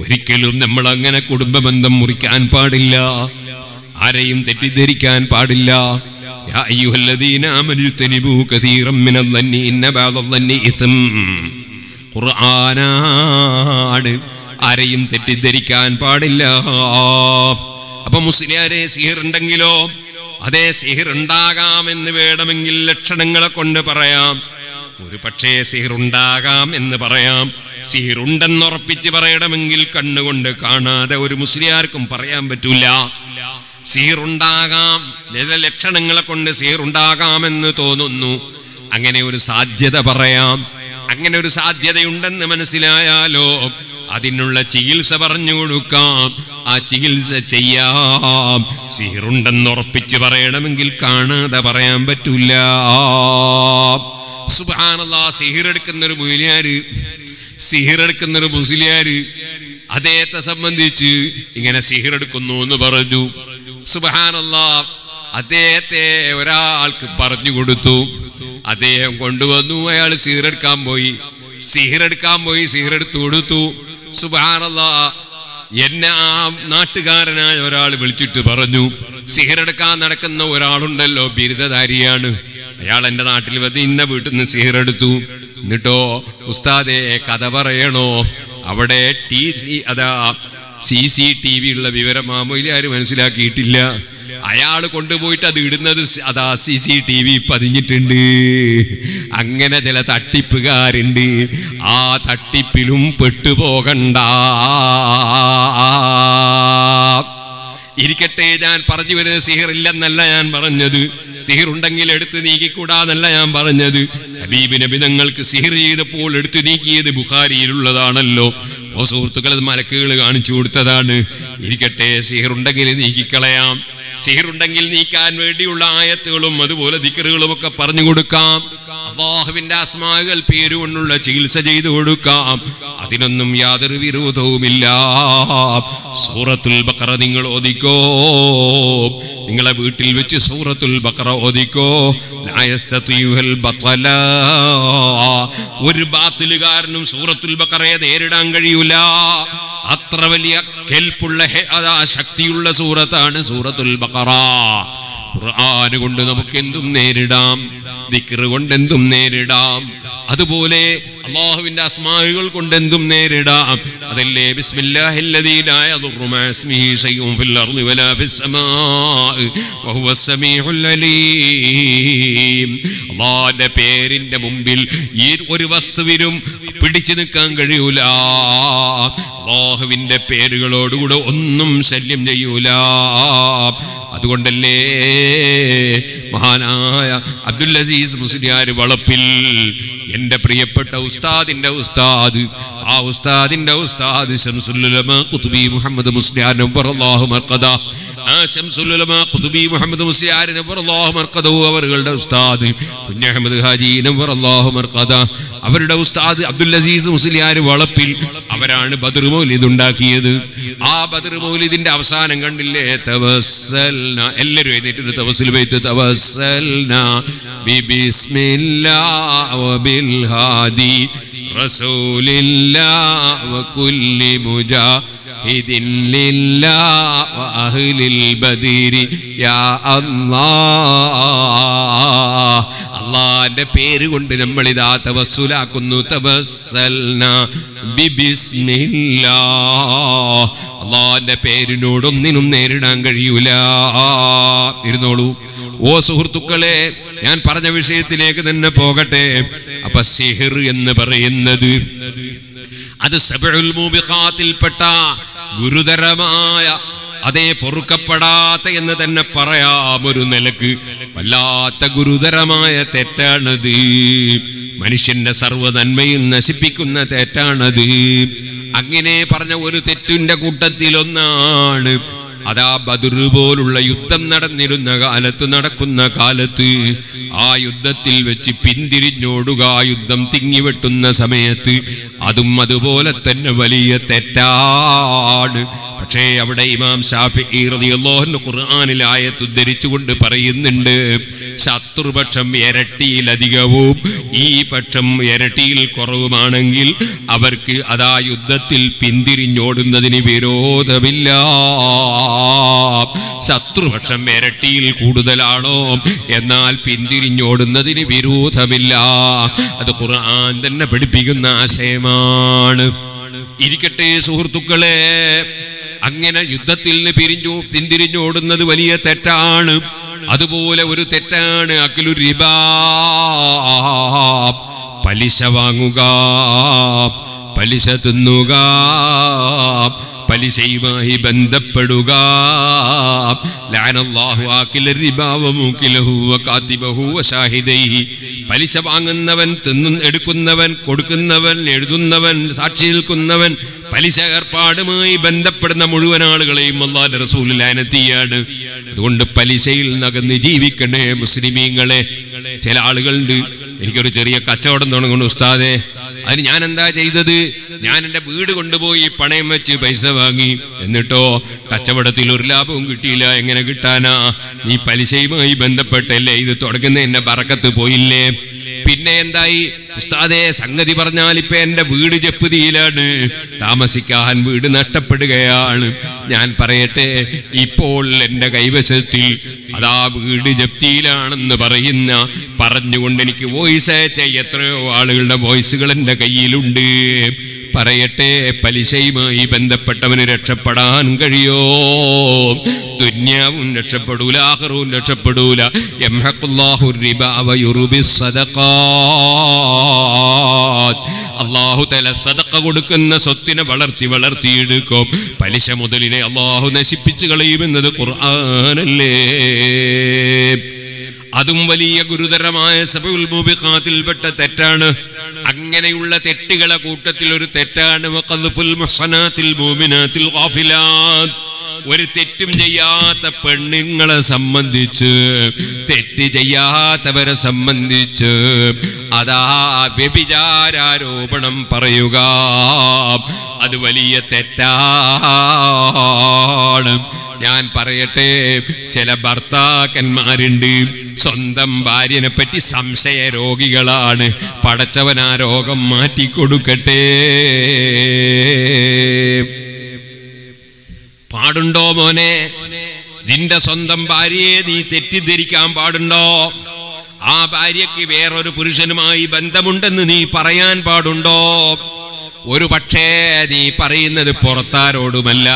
ഒരിക്കലും നമ്മൾ അങ്ങനെ കുടുംബബന്ധം മുറിക്കാൻ പാടില്ല, ആരെയും തെറ്റിദ്ധരിക്കാൻ പാടില്ല. യാ അയ്യുഹല്ലദീന ആമനൂ ഇജ്തനിബൂ കസീറൻ മിനൽ-ളന്നി ഇന്ന ബഅദ-ളന്നി ഇസ്ം. ഖുർആനാണ്, ആരെയും തെറ്റിദ്ധരിക്കാൻ പാടില്ല. അപ്പൊ മുസ്ലിയാരെ സിഹിർ ഉണ്ടെങ്കിലോ, അതേ സിഹിർ ഉണ്ടാകാമെന്ന് വേണമെങ്കിൽ ലക്ഷണങ്ങളെ കൊണ്ട് പറയാം. ഒരു പക്ഷേ സിഹിർ ഉണ്ടാകാം എന്ന് പറയാം. സിഹിറുണ്ടെന്നുറപ്പിച്ച് പറയണമെങ്കിൽ കണ്ണുകൊണ്ട് കാണാതെ ഒരു മുസ്ലിയാർക്കും പറയാൻ പറ്റൂല. സിഹിറുണ്ടാകാം, ചില ലക്ഷണങ്ങളെ കൊണ്ട് സിഹിറുണ്ടാകാമെന്ന് തോന്നുന്നു, അങ്ങനെ ഒരു സാധ്യത പറയാം. അങ്ങനെ ഒരു സാധ്യതയുണ്ടെന്ന് മനസ്സിലായാലോ അതിനുള്ള ചികിത്സ പറഞ്ഞു കൊടുക്കാം, ആ ചികിത്സ ചെയ്യാം. സിഹിറുണ്ടെന്നുറപ്പിച്ച് പറയണമെങ്കിൽ കാണാതെ പറയാൻ പറ്റൂല. സുബ്ഹാനല്ലാഹ്. സിഹിറെടുക്കുന്നൊരു മുസ്ലിയാര്, സിഹിറെടുക്കുന്നൊരു മുസ്ലിയാര് അദ്ദേഹത്തെ സംബന്ധിച്ച് ഇങ്ങനെ സിഹിറെടുക്കുന്നു എന്ന് പറഞ്ഞു. സുബ്ഹാനല്ലാഹ്. അദ്ദേഹത്തെ ഒരാൾക്ക് പറഞ്ഞു കൊടുത്തു, അദ്ദേഹം കൊണ്ടുവന്നു. അയാൾ സിഹിറെടുക്കാൻ പോയി, സിഹിറെടുത്തു കൊടുത്തു. സുബ്ഹാനല്ലാഹ്. എന്നെ ആ നാട്ടുകാരനായ ഒരാൾ വിളിച്ചിട്ട് പറഞ്ഞു, സിഹിറെടുക്കാൻ നടക്കുന്ന ഒരാളുണ്ടല്ലോ, ബിരുദധാരിയാണ്, അയാൾ എൻ്റെ നാട്ടിൽ വന്ന് ഇന്ന വീട്ടിൽ നിന്ന് സിഹിറെടുത്തു. എന്നിട്ടോ ഉസ്താദേ കഥ പറയണോ? അവിടെ CCTV ഉള്ള വിവരം ആ മൊയ്ലിയാര് മനസ്സിലാക്കിയിട്ടില്ല. അയാൾ കൊണ്ടുപോയിട്ട് അത് ഇടുന്നത് CCTV പതിഞ്ഞിട്ടുണ്ട്. അങ്ങനെ ചില തട്ടിപ്പുകാരുണ്ട്, ആ തട്ടിപ്പിലും പെട്ടുപോകണ്ട. ഇരിക്കട്ടെ, ഞാൻ പറഞ്ഞു വരുന്നത് സിഹിറില്ലെന്നല്ല ഞാൻ പറഞ്ഞത്, സിഹിറുണ്ടെങ്കിൽ എടുത്തു നീക്കിക്കൂടാന്നല്ല ഞാൻ പറഞ്ഞത്. ഹബീബ് നബി തങ്ങൾക്ക് സിഹിർ ചെയ്തപ്പോൾ എടുത്തു നീക്കിയത് ബുഖാരിയിലുള്ളതാണല്ലോ. ഓ സുഹൃത്തുക്കൾ, അത് മലക്കുകൾ കാണിച്ചു കൊടുത്തതാണ്. ഇരിക്കട്ടെ, സിഹിറുണ്ടെങ്കിൽ നീക്കിക്കളയാം. സിഹിറുണ്ടെങ്കിൽ നീക്കാൻ വേണ്ടിയുള്ള ആയത്തുകളും അതുപോലെ ദിക്റുകളും ഒക്കെ പറഞ്ഞു കൊടുക്കാം. അല്ലാഹുവിന്റെ അസ്മാകൾ പേരുകൊണ്ടുള്ള ചികിത്സ ചെയ്തു കൊടുക്കാം. അതിനൊന്നും യാതൊരു വിരോധവുമില്ല. സൂറത്തുൽ ബഖറ നിങ്ങൾ ഓദിക്കോ, നിങ്ങളെ വീട്ടിൽ വെച്ച് സൂറത്തുൽ ബഖറ ഓദിക്കോ. ലാ യസ്തതിഉൽ ബത്ല, ഒരു ബാത്തിലുകാരനും സൂറത്തുൽ ബഖറയെ നേരിടാൻ കഴിയൂല. അത്ര വലിയ കെൽപ്പുള്ള ശക്തിയുള്ള സൂറത്താണ് സൂറത്തുൽ ബഖറ. ഖുർആൻ കൊണ്ട് നമുക്ക് എന്തും നേരിടാം, ദിക്ർ കൊണ്ട് എന്തും നേരിടാം, അതുപോലെ അല്ലാഹുവിന്റെ അസ്മാഉകൾ കൊണ്ട് എന്തും നേരിടാം. അതല്ലേ ബിസ്മില്ലാഹില്ലദീ ലാ യദുറു മഅ ഇസ്മിഹി ശൈഉൻ ഫിൽ അർളി വലാ ഫിസ് സമാഇ വഹുവസ് സമീഉൽ അലീം. അല്ലാഹുവിന്റെ പേരിന്റെ മുമ്പിൽ ഈ ഒരു വസ്തുവിനും പിടിച്ചു നിൽക്കാൻ കഴിയൂല. അല്ലാഹുവിന്റെ പേരുകളോടുകൂടെ ഒന്നും ശല്യം ചെയ്യൂല. അതുകൊണ്ടല്ലേ മഹാനായ അബ്ദുൽ അസീസ് മുസ്ലിയാർ വളപ്പിൽ, എൻ്റെ പ്രിയപ്പെട്ട ഉസ്താദിന്റെ ഉസ്താദ്, ആ ഉസ്താദിന്റെ ഉസ്താദ് ശംസുൽ ഉലമാ ഖുതുബി മുഹമ്മദ് മുസ്ലിയാർ നവ്വറല്ലാഹു മർഖദ, ആ ശംസുൽ ഉലമാ ഖുതുബി മുഹമ്മദ് മുസ്ലിയാർ നവ്വറല്ലാഹു മർഖദ അവരുടെ ഉസ്താദ് കുഞ്ഞ് അഹ്മദ് ഹാജി നവ്വറല്ലാഹു മർഖദ, അവരുടെ ഉസ്താദ് അബ്ദുൽ അസീസ് മുസ്ലിയാർ വളപ്പിൽ, അവരാണ് ബദർ മൗലിദ് ഉണ്ടാക്കിയത്. ആ ബദർ മൗലിദിന്റെ അവസാനം കണ്ടില്ലേ, തവസ്സൽന, എല്ലാവരും എഴുന്നേറ്റ് തവസ്സുൽ ബൈത്ത്, തവസ്സൽന ബിസ്മില്ലാഹി വബിൽ ഹാദി റസൂലില്ലാഹി വകുല്ലി മുജാഹിദിൻ ലില്ലാഹി വഅഹ്ലിൽ ബദരി യാ അല്ലാഹ്. അല്ലാഹുവിന്റെ പേര് കൊണ്ട് നമ്മൾ ഇതാ തവസ്സുലാക്കുന്നു. തവസ്സൽന ബിസ്മില്ലാഹ്. അല്ലാഹുവിന്റെ പേരിനോടൊന്നിനും നേരിടാൻ കഴിയൂല. ഇരുന്നോളൂ. ഓ സുഹൃത്തുക്കളെ, ഞാൻ പറഞ്ഞ വിഷയത്തിലേക്ക് തന്നെ പോകട്ടെ. അപ്പൊ സിഹിർ എന്ന് പറയുന്നത് അത് സബഉൽ മൂബിഖാത്തിൽപ്പെട്ട ഗുരുതരമായ, അതേ പൊറുക്കപ്പെടാത്ത എന്ന് തന്നെ പറയാം, ഒരു നിലക്ക് വല്ലാത്ത ഗുരുതരമായ തെറ്റാണത്. മനുഷ്യന്റെ സർവ്വ നന്മയും നശിപ്പിക്കുന്ന തെറ്റാണത്. അങ്ങനെ പറഞ്ഞ ഒരു തെറ്റിന്റെ കൂട്ടത്തിലൊന്നാണ് അതാ ബദർ പോലുള്ള യുദ്ധം നടക്കുന്ന കാലത്ത് ആ യുദ്ധത്തിൽ വെച്ച് പിന്തിരിഞ്ഞോടുക, യുദ്ധം തിങ്ങിവെട്ടുന്ന സമയത്ത്, അതും അതുപോലെ തന്നെ വലിയ തെറ്റാണ്. പക്ഷേ അവിടെ ഇമാം ശാഫിഈ റളിയല്ലാഹു അൻഹു ഖുർആനിൽ ആയത്ത് ഉദ്ധരിച്ചുകൊണ്ട് പറയുന്നുണ്ട്, ശത്രുപക്ഷം ഇരട്ടിയിലധികവും ഈ പക്ഷം ഇരട്ടിയിൽ കുറവുമാണെങ്കിൽ അവർക്ക് അതാ യുദ്ധത്തിൽ പിന്തിരിഞ്ഞോടുന്നതിന് വിരോധമില്ല. ശത്രുപക്ഷം ഇരട്ടിയിൽ കൂടുതലാണോ എന്നാൽ പിന്തിരിഞ്ഞോടുന്നതിന് വിരോധമില്ല. അത് ഖുർആൻ തന്നെ പഠിപ്പിക്കുന്ന ആശയമാണ്. ഇരിക്കട്ടെ സുഹൃത്തുക്കളെ, അങ്ങനെ യുദ്ധത്തിൽ നിന്ന് പിന്തിരിഞ്ഞോടുന്നത് വലിയ തെറ്റാണ്. അതുപോലെ ഒരു തെറ്റാണ് അക്ലു റിബാ, പലിശ വാങ്ങുക, പലിശ തിന്നുക, പലിശയുമായി ബന്ധപ്പെടുക. ലഅനല്ലാഹു ആകില റിബാ വമുകിലഹു വകാതിബഹു വശാഹിദൈഹി. പലിശ വാങ്ങുന്നവൻ, എടുക്കുന്നവൻ, കൊടുക്കുന്നവൻ, എഴുതുന്നവൻ, സാക്ഷി നിൽക്കുന്നവൻ, പലിശ ഏർപ്പാടുമായി ബന്ധപ്പെടുന്ന മുഴുവൻ ആളുകളെയും അല്ലാഹുവിന്റെ റസൂൽ ലഅനത്തിയാണ്. അതുകൊണ്ട് പലിശയിൽ നകന്ന് ജീവിക്കണേ മുസ്ലിമീങ്ങളെ. ചില ആളുകളുണ്ട്, എനിക്കൊരു ചെറിയ കച്ചവടം തുടങ്ങുന്നു ഉസ്താദേ, അതിന് ഞാൻ എന്താ ചെയ്തത്, ഞാൻ എൻ്റെ വീട് കൊണ്ടുപോയി പണയം വെച്ച് പൈസ വാങ്ങി, എന്നിട്ടോ കച്ചവടത്തിൽ ഒരു ലാഭവും കിട്ടിയില്ല. എങ്ങനെ കിട്ടാനാ? നീ പലിശയുമായി ബന്ധപ്പെട്ടല്ലേ ഇത് തുടങ്ങുന്ന, എന്നെ ബറക്കത്ത് പോയില്ലേ? പിന്നെ എന്തായി ഉസ്താദേ? സംഗതി പറഞ്ഞാൽ ഇപ്പൊ എന്റെ വീട് ജപ്തിയിലാണ്, താമസിക്കാൻ വീട് നഷ്ടപ്പെടുകയാണ്. ഞാൻ പറയട്ടെ, ഇപ്പോൾ എന്റെ കൈവശത്തിൽ അതാ വീട് ജപ്തിയിലാണെന്ന് പറഞ്ഞുകൊണ്ട് എനിക്ക് വോയിസ് അയച്ച എത്രയോ ആളുകളുടെ വോയിസുകൾ എന്റെ കയ്യിലുണ്ട്. പറയട്ടെ, പലിശയുമായി ബന്ധപ്പെട്ടവന് രക്ഷപ്പെടാൻ കഴിയോ? ദുന്യാവും രക്ഷപ്പെടൂല, ആഖിറവും രക്ഷപ്പെടൂല. യംഹഖുല്ലാഹു റിബാ വയുർബിസ് സദഖാത്ത്. അല്ലാഹു തആല സദഖ കൊടുക്കുന്ന സ്വത്തിനെ വളർത്തിയെടുക്കും. പലിശ മുതലിനെ അല്ലാഹു നശിപ്പിച്ചു കളയുമെന്നത് ഖുർആനല്ലേ. അതും വലിയ ഗുരുതരമായ സബഉൽ മുബിഖാത്തിൽപ്പെട്ട തെറ്റാണ്. അങ്ങനെയുള്ള തെറ്റുകളെ കൂട്ടത്തിൽ ഒരു തെറ്റാണ് വഖദ്ഫുൽ മുഹ്സനാത്തിൽ മുഅ്മിനാത്തിൽ ഗാഫിലാത്ത്. ഒരു തെറ്റും ചെയ്യാത്ത പെണ്ണുങ്ങളെ സംബന്ധിച്ച്, തെറ്റ് ചെയ്യാത്തവരെ സംബന്ധിച്ച് അതാ വ്യഭിചാരോപണം പറയുക, അത് വലിയ തെറ്റാണ്. ഞാൻ പറയട്ടെ, ചില ഭർത്താക്കന്മാരുണ്ട് സ്വന്തം ഭാര്യനെ പറ്റി സംശയ രോഗികളാണ്. പടച്ചവൻ ആ രോഗം മാറ്റിക്കൊടുക്കട്ടെ. പാടുണ്ടോ മോനെ? നിന്റെ സ്വന്തം ഭാര്യയെ നീ തെറ്റിദ്ധരിക്കാൻ പാടുണ്ടോ? ആ ഭാര്യയ്ക്ക് വേറൊരു പുരുഷനുമായി ബന്ധമുണ്ടെന്ന് നീ പറയാൻ പാടുണ്ടോ? ഒരു പക്ഷേ നീ പറയുന്നത് പുറത്താരോടുമല്ല,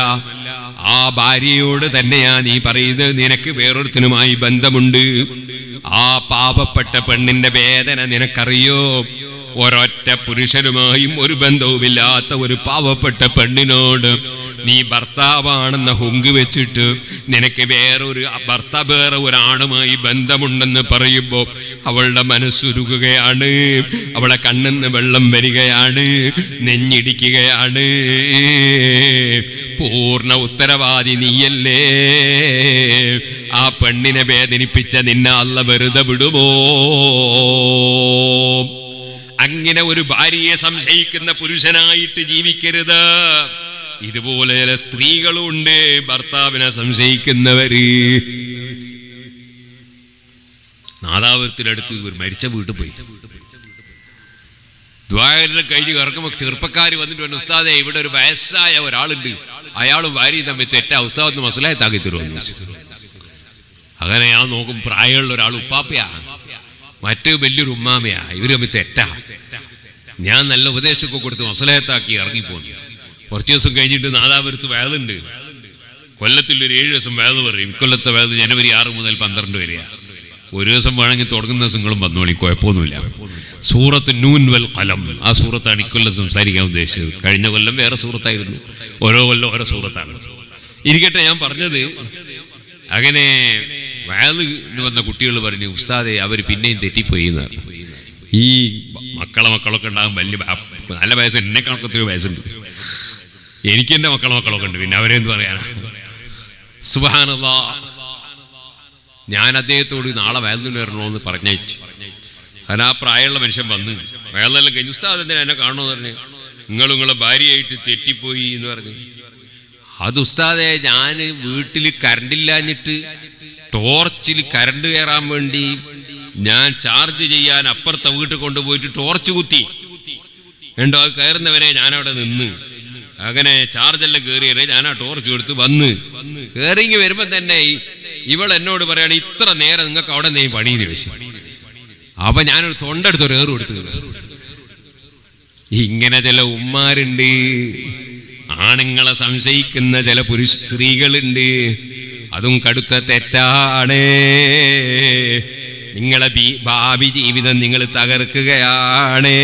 ആ ഭാര്യയോട് തന്നെയാ നീ പറയുന്നത് നിനക്ക് വേറൊരുത്തനുമായി ബന്ധമുണ്ട്. ആ പാപപ്പെട്ട പെണ്ണിന്റെ വേദന നിനക്കറിയോ? ഒരൊറ്റ പുരുഷനുമായും ഒരു ബന്ധവുമില്ലാത്ത ഒരു പാവപ്പെട്ട പെണ്ണിനോട് നീ ഭർത്താവാണെന്ന ഹുങ്ക് വെച്ചിട്ട് നിനക്ക് വേറെ ഒരാണുമായി ബന്ധമുണ്ടെന്ന് പറയുമ്പോൾ അവളുടെ മനസ്സുരുകുകയാണ്, അവളെ കണ്ണിന്ന് വെള്ളം വരികയാണ്, നെഞ്ഞിടിക്കുകയാണ്. പൂർണ്ണ ഉത്തരവാദി നീയല്ലേ? ആ പെണ്ണിനെ വേദനിപ്പിച്ച നിന്നെ അല്ലാഹു വെറുതെ വിടുമോ? അങ്ങനെ ഒരു ഭാര്യയെ സംശയിക്കുന്ന പുരുഷനായിട്ട് ജീവിക്കരുത്. ഇതുപോലെ സ്ത്രീകളുണ്ട് ഭർത്താവിനെ സംശയിക്കുന്നവര്. നാദാപുരത്തിനടുത്ത് ഒരു മരിച്ച വീട്ടിൽ പോയി ദ്വാരല്ലാം കഴിഞ്ഞ് ഇറക്കുമ്പോൾ ചെറുപ്പക്കാർ വന്നിട്ട് പറഞ്ഞു, ഉസ്താദേ ഇവിടെ ഒരു വയസ്സായ ഒരാളുണ്ട്, അയാളും ഭാര്യയും തമ്മിൽ തെറ്റാ, ഉസ്താദ് മസലായത്താക്കി തരുമെന്ന്. അങ്ങനെ ഞാൻ നോക്കും, പ്രായമുള്ള ഒരാൾ ഉപ്പാപ്പയാ, മറ്റു വലിയൊരു ഉമ്മാമയാ, ഇവര് തമ്മിൽ തെറ്റാ. ഞാൻ നല്ല ഉപദേശമൊക്കെ കൊടുത്ത് മസലായത്താക്കി ഇറങ്ങിപ്പോന്നു. കുറച്ച് ദിവസം കഴിഞ്ഞിട്ട് നാദാപുരത്ത് വേലുണ്ട്. കൊല്ലത്തിൽ ഒരു 7 ദിവസം വേല് പറയും. ഇക്കൊല്ലത്തെ വേല് ജനുവരി 6 മുതൽ 12 വരെയാ. ഒരു ദിവസം വേണമെങ്കിൽ തുടങ്ങുന്ന ദിവസം നിങ്ങളും വന്നോളി, കുഴപ്പമൊന്നുമില്ല. സൂറത്ത് നൂൻ വൽ ഖലം, ആ സൂറത്താണ് ഇക്കൊല്ലം സംസാരിക്കാൻ ഉദ്ദേശിച്ചത്. കഴിഞ്ഞ കൊല്ലം വേറെ സൂറത്തായിരുന്നു, ഓരോ കൊല്ലം ഓരോ സൂറത്താണ്. ഇരിക്കട്ടെ, ഞാൻ പറഞ്ഞത് അങ്ങനെ വയലിന് വന്ന കുട്ടികൾ പറഞ്ഞു, ഉസ്താദെ അവർ പിന്നെയും തെറ്റിപ്പോയി എന്ന് പറഞ്ഞു. ഈ മക്കളൊക്കെ ഉണ്ടാകും, വലിയ നല്ല വയസ്സ്, എന്നെ കണക്കത്തിൽ വയസ്സുണ്ട്, എനിക്ക് എൻ്റെ മക്കളൊക്കെ ഉണ്ട്, പിന്നെ അവരെന്ത് പറയാനാ. സുബ്ഹാനല്ലാഹ്, ഞാൻ അദ്ദേഹത്തോട് നാളെ വയലിന് വരണമെന്ന് പറഞ്ഞയച്ചു. കാരണം ആ പ്രായമുള്ള മനുഷ്യൻ വന്ന് വയലെല്ലാം കഴിഞ്ഞു, ഉസ്താദ് എന്തിനാ എന്നെ കാണണമെന്ന് പറഞ്ഞ്, നിങ്ങളെ ഭാര്യയായിട്ട് തെറ്റിപ്പോയി എന്ന് പറഞ്ഞു. അത് ഉസ്താദെ, ഞാൻ വീട്ടിൽ കറണ്ടില്ലാഞ്ഞിട്ട് ടോർച്ചിൽ കറണ്ട് കയറാൻ വേണ്ടി ഞാൻ ചാർജ് ചെയ്യാൻ അപ്പുറത്തെ വീട്ടിൽ കൊണ്ടുപോയിട്ട് ടോർച്ച് കുത്തി ഉണ്ടോ, അത് കയറുന്നവരെ ഞാനവിടെ നിന്ന് അങ്ങനെ ചാർജെല്ലാം കയറിയവരെ ഞാൻ ആ ടോർച്ച് എടുത്ത് വന്ന് കയറിങ്ങി വരുമ്പോ തന്നെ ഇവൾ എന്നോട് പറയാണ്, ഇത്ര നേരം നിങ്ങൾക്ക് അവിടെ നീ പണിയെന്ന് ചോദിച്ചു. അപ്പൊ ഞാനൊരു തൊണ്ടെടുത്തൊരു ഏറ് കൊടുത്തു. ഇങ്ങനെ ചില ഉമ്മാരുണ്ട്, ആണുങ്ങളെ സംശയിക്കുന്ന ചില സ്ത്രീകളുണ്ട്. അതും കടുത്ത തെറ്റാണ്. നിങ്ങളെ ഭാവി ജീവിതം നിങ്ങൾ തകർക്കുകയാണ്.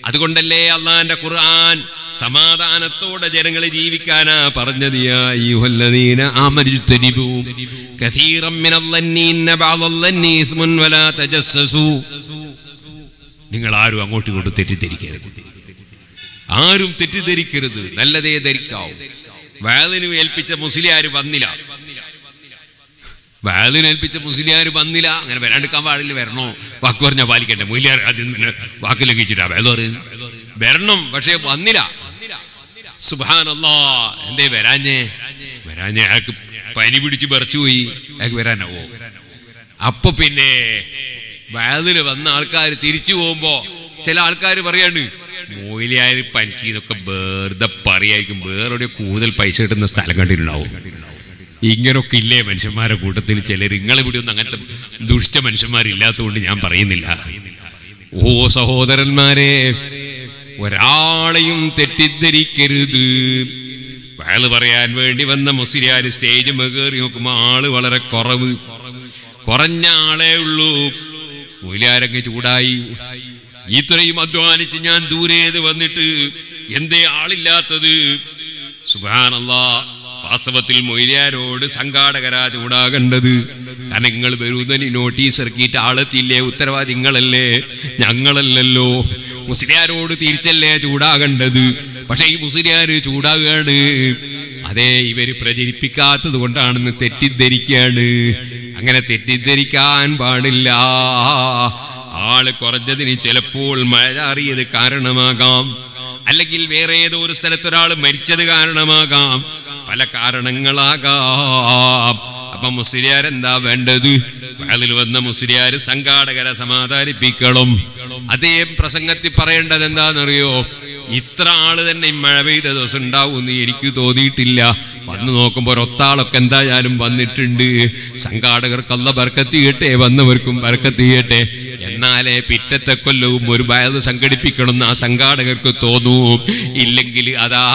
അതുകൊണ്ടല്ലേ അള്ളാന്റെ ഖുർആൻ സമാധാനത്തോടെ ജനങ്ങളെ ജീവിക്കാനാ പറഞ്ഞത്. യാ അയ്യുഹല്ലദീന ആമനുജ്തനിബൂ കസീറൻ മിനൽ-ളന്നി ഇന്ന ബഅദൽ-ളന്നി ഇസ്മുൻ വലാ തജസ്സസൂ. നിങ്ങൾ ആരും അങ്ങോട്ടും ഇങ്ങോട്ടും തെറ്റിദ്ധരിക്കരുത്, ആരും തെറ്റിദ്ധരിക്കരുത്, നല്ലതേ ധരിക്കാവൂ. വയലിന് ഏൽപ്പിച്ച മുസ്ലിയാർ വന്നില്ല, അങ്ങനെ വരാണ്ടിരിക്കാൻ പാടില്ല. വരണോ, വാക്ക് പറഞ്ഞാൽ പാലിക്കണ്ടേ. മുസ്ലിയാർ ആദ്യം വാക്ക് ലംഘിച്ചിട്ടാ വേദ വരണം, പക്ഷെ വന്നില്ല. സുബ്ഹാനല്ലാഹ്, എന്തേ വരാഞ്ഞേ? അയാൾക്ക് പനി പിടിച്ച് വിറച്ചുപോയി, അയാൾക്ക് വരാനാവോ? അപ്പൊ പിന്നെ വയലിന് വന്ന ആൾക്കാർ തിരിച്ചു പോകുമ്പോ ചില ആൾക്കാർ പറയാണ്, മൊയിലിയാർ പനിച്ചെന്നൊക്കെ വെറുതെ പറയായിരിക്കും, വേറെ കൂടുതൽ പൈസ കിട്ടുന്ന സ്ഥലം കണ്ടിട്ടുണ്ടാവും. ഇങ്ങനൊക്കെ ഇല്ലേ മനുഷ്യന്മാരെ കൂട്ടത്തിൽ ചിലർ. നിങ്ങളെ ഇവിടെ ഒന്നും അങ്ങനത്തെ ദുഷ്ട മനുഷ്യന്മാരില്ലാത്തതുകൊണ്ട് ഞാൻ പറയുന്നില്ല. ഓ സഹോദരന്മാരെ, ഒരാളെയും തെറ്റിദ്ധരിക്കരുത്. വയല് പറയാൻ വേണ്ടി വന്ന മുസ്ലിയാർ സ്റ്റേജ് കയറി നോക്കുമ്പോ ആള് വളരെ കുറഞ്ഞ ആളേ ഉള്ളൂ. മുസ്ലിയാരങ്ങ് ചൂടായി, ഇത്രയും അധ്വാനിച്ച് ഞാൻ ദൂരേത് വന്നിട്ട് എന്തേ ആളില്ലാത്തത്? സുബ്ഹാനല്ലാഹ്, വാസ്തവത്തിൽ മൊയ്ലിയാരോട് സംഘാടകരാ ചൂടാകേണ്ടത്. കാരണം നിങ്ങൾ വരുന്നതിന് നോട്ടീസ് ഇറക്കിയിട്ട് ആളെത്തിയില്ലേ, ഉത്തരവാദി നിങ്ങളല്ലേ, ഞങ്ങളല്ലല്ലോ. മുസ്ലിയാരോട് തിരിച്ചല്ലേ ചൂടാകേണ്ടത്. പക്ഷെ ഈ മുസ്ലിയാർ ചൂടാകുകയാണ്. അതേ, ഇവര് പ്രചരിപ്പിക്കാത്തത് കൊണ്ടാണെന്ന് തെറ്റിദ്ധരിക്കുകയാണ്. അങ്ങനെ തെറ്റിദ്ധരിക്കാൻ പാടില്ല. ആള് കുറഞ്ഞതിന് ചിലപ്പോൾ മഴ അറിയത് കാരണമാകാം, അല്ലെങ്കിൽ വേറെ ഏതോ ഒരു സ്ഥലത്ത് ഒരാൾ മരിച്ചത് കാരണമാകാം, പല കാരണങ്ങളാകാം. അപ്പൊ മുസ്ലിയാർ എന്താ വേണ്ടത്? അതിൽ വന്ന മുസ്ലിയാർ സംഘാടകരെ സമാധാനിപ്പിക്കണം. അതേ പ്രസംഗത്തിൽ പറയേണ്ടത് എന്താണെന്നറിയോ? ഇത്ര ആള് തന്നെ മഴ പെയ്ത ദിവസം ഉണ്ടാവുമെന്ന് എനിക്ക് തോന്നിയിട്ടില്ല. വന്നു നോക്കുമ്പോൾ ഒരൊത്താളൊക്കെ എന്തായാലും വന്നിട്ടുണ്ട്. സംഘാടകർക്ക് അല്ലാഹ് ബർക്കത്ത് ചെയ്യട്ടെ, വന്നവർക്കും ബർക്കത്ത് ചെയ്യട്ടെ. എന്നാലേ പിറ്റത്തെ കൊല്ലവും ഒരു ബയല് സംഘടിപ്പിക്കണം ആ സംഘാടകർക്ക് തോന്നൂ. ഇല്ലെങ്കിൽ അതാ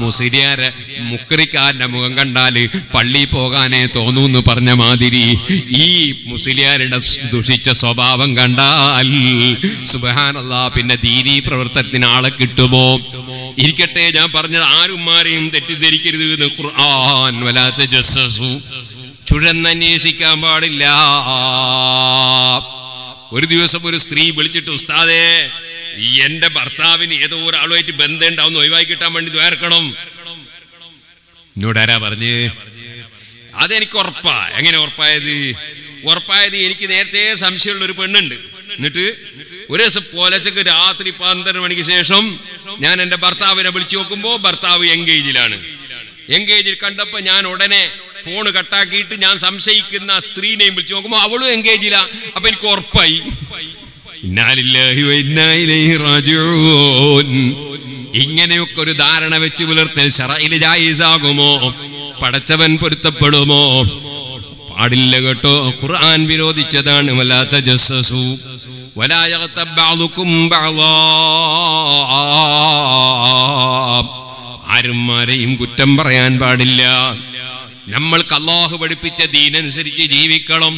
മുസ്ലിയാരെ മുക്രിക്കാരന്റെ മുഖം കണ്ടാല് പള്ളി പോകാനേ തോന്നൂന്ന് പറഞ്ഞ മാതിരി ഈ മുസ്ലിയാരുടെ ദുഷിച്ച സ്വഭാവം കണ്ടാൽ സുബ്ഹാനല്ലാഹ് പിന്നെ ദീനീ പ്രവർത്തനത്തിന് ആളെ കിട്ടുമോ? ഇരിക്കട്ടെ, ഞാൻ പറഞ്ഞത് ആരുമാരെയും തെറ്റിദ്ധരിക്കരുത് എന്ന് ഖുർആൻ. വലാ തജസ്സസു, ചുഴന്നന്വേഷിക്കാൻ പാടില്ല. ഒരു ദിവസം ഒരു സ്ത്രീ വിളിച്ചിട്ട്, ഉസ്താദേ, എന്റെ ഭർത്താവിന് ഏതോ ഒരാളുമായിട്ട് ബന്ധം ഉണ്ടാവുന്ന ഒഴിവാക്കി കിട്ടാൻ വേണ്ടി ദ്വാരക്കണം. എന്നോട് ആരാ പറഞ്ഞ്? അതെനിക്ക് ഉറപ്പാ. എങ്ങനെ ഉറപ്പായത്? എനിക്ക് നേരത്തെ സംശയമുള്ള ഒരു പെണ്ണുണ്ട്. എന്നിട്ട് ഒരു ദിവസം പോലച്ചക്ക് രാത്രി 12 മണിക്ക് ശേഷം ഞാൻ എന്റെ ഭർത്താവിനെ വിളിച്ചു നോക്കുമ്പോ ഭർത്താവ് എൻഗേജിലാണ്. എൻഗേജിൽ കണ്ടപ്പോ ഞാൻ ഉടനെ ഫോണ് കട്ടാക്കിയിട്ട് ഞാൻ സംശയിക്കുന്ന സ്ത്രീനെയും വിളിച്ചു നോക്കുമ്പോ അവളും എൻഗേജിലാ. അപ്പൊ എനിക്ക് ഉറപ്പായി. ഇങ്ങനെയൊക്കെ ഒരു ധാരണ വെച്ച് പുലർത്തൽ ശറഇൽ ജായിസാകുമോ? പടച്ചവൻ പൊരുത്തപ്പെടുമോ? പാടില്ല കേട്ടോ. ഖുർആൻ വിരോധിച്ചതാണ്. വലാ തജസ്സസു വലാ യഗ്തബ് ബഅദുകും ബഅദാ. ആരും ആരെയും കുറ്റം പറയാൻ പാടില്ല. നമ്മൾക്ക് അല്ലാഹു പഠിപ്പിച്ച ദീനനുസരിച്ച് ജീവിക്കണം.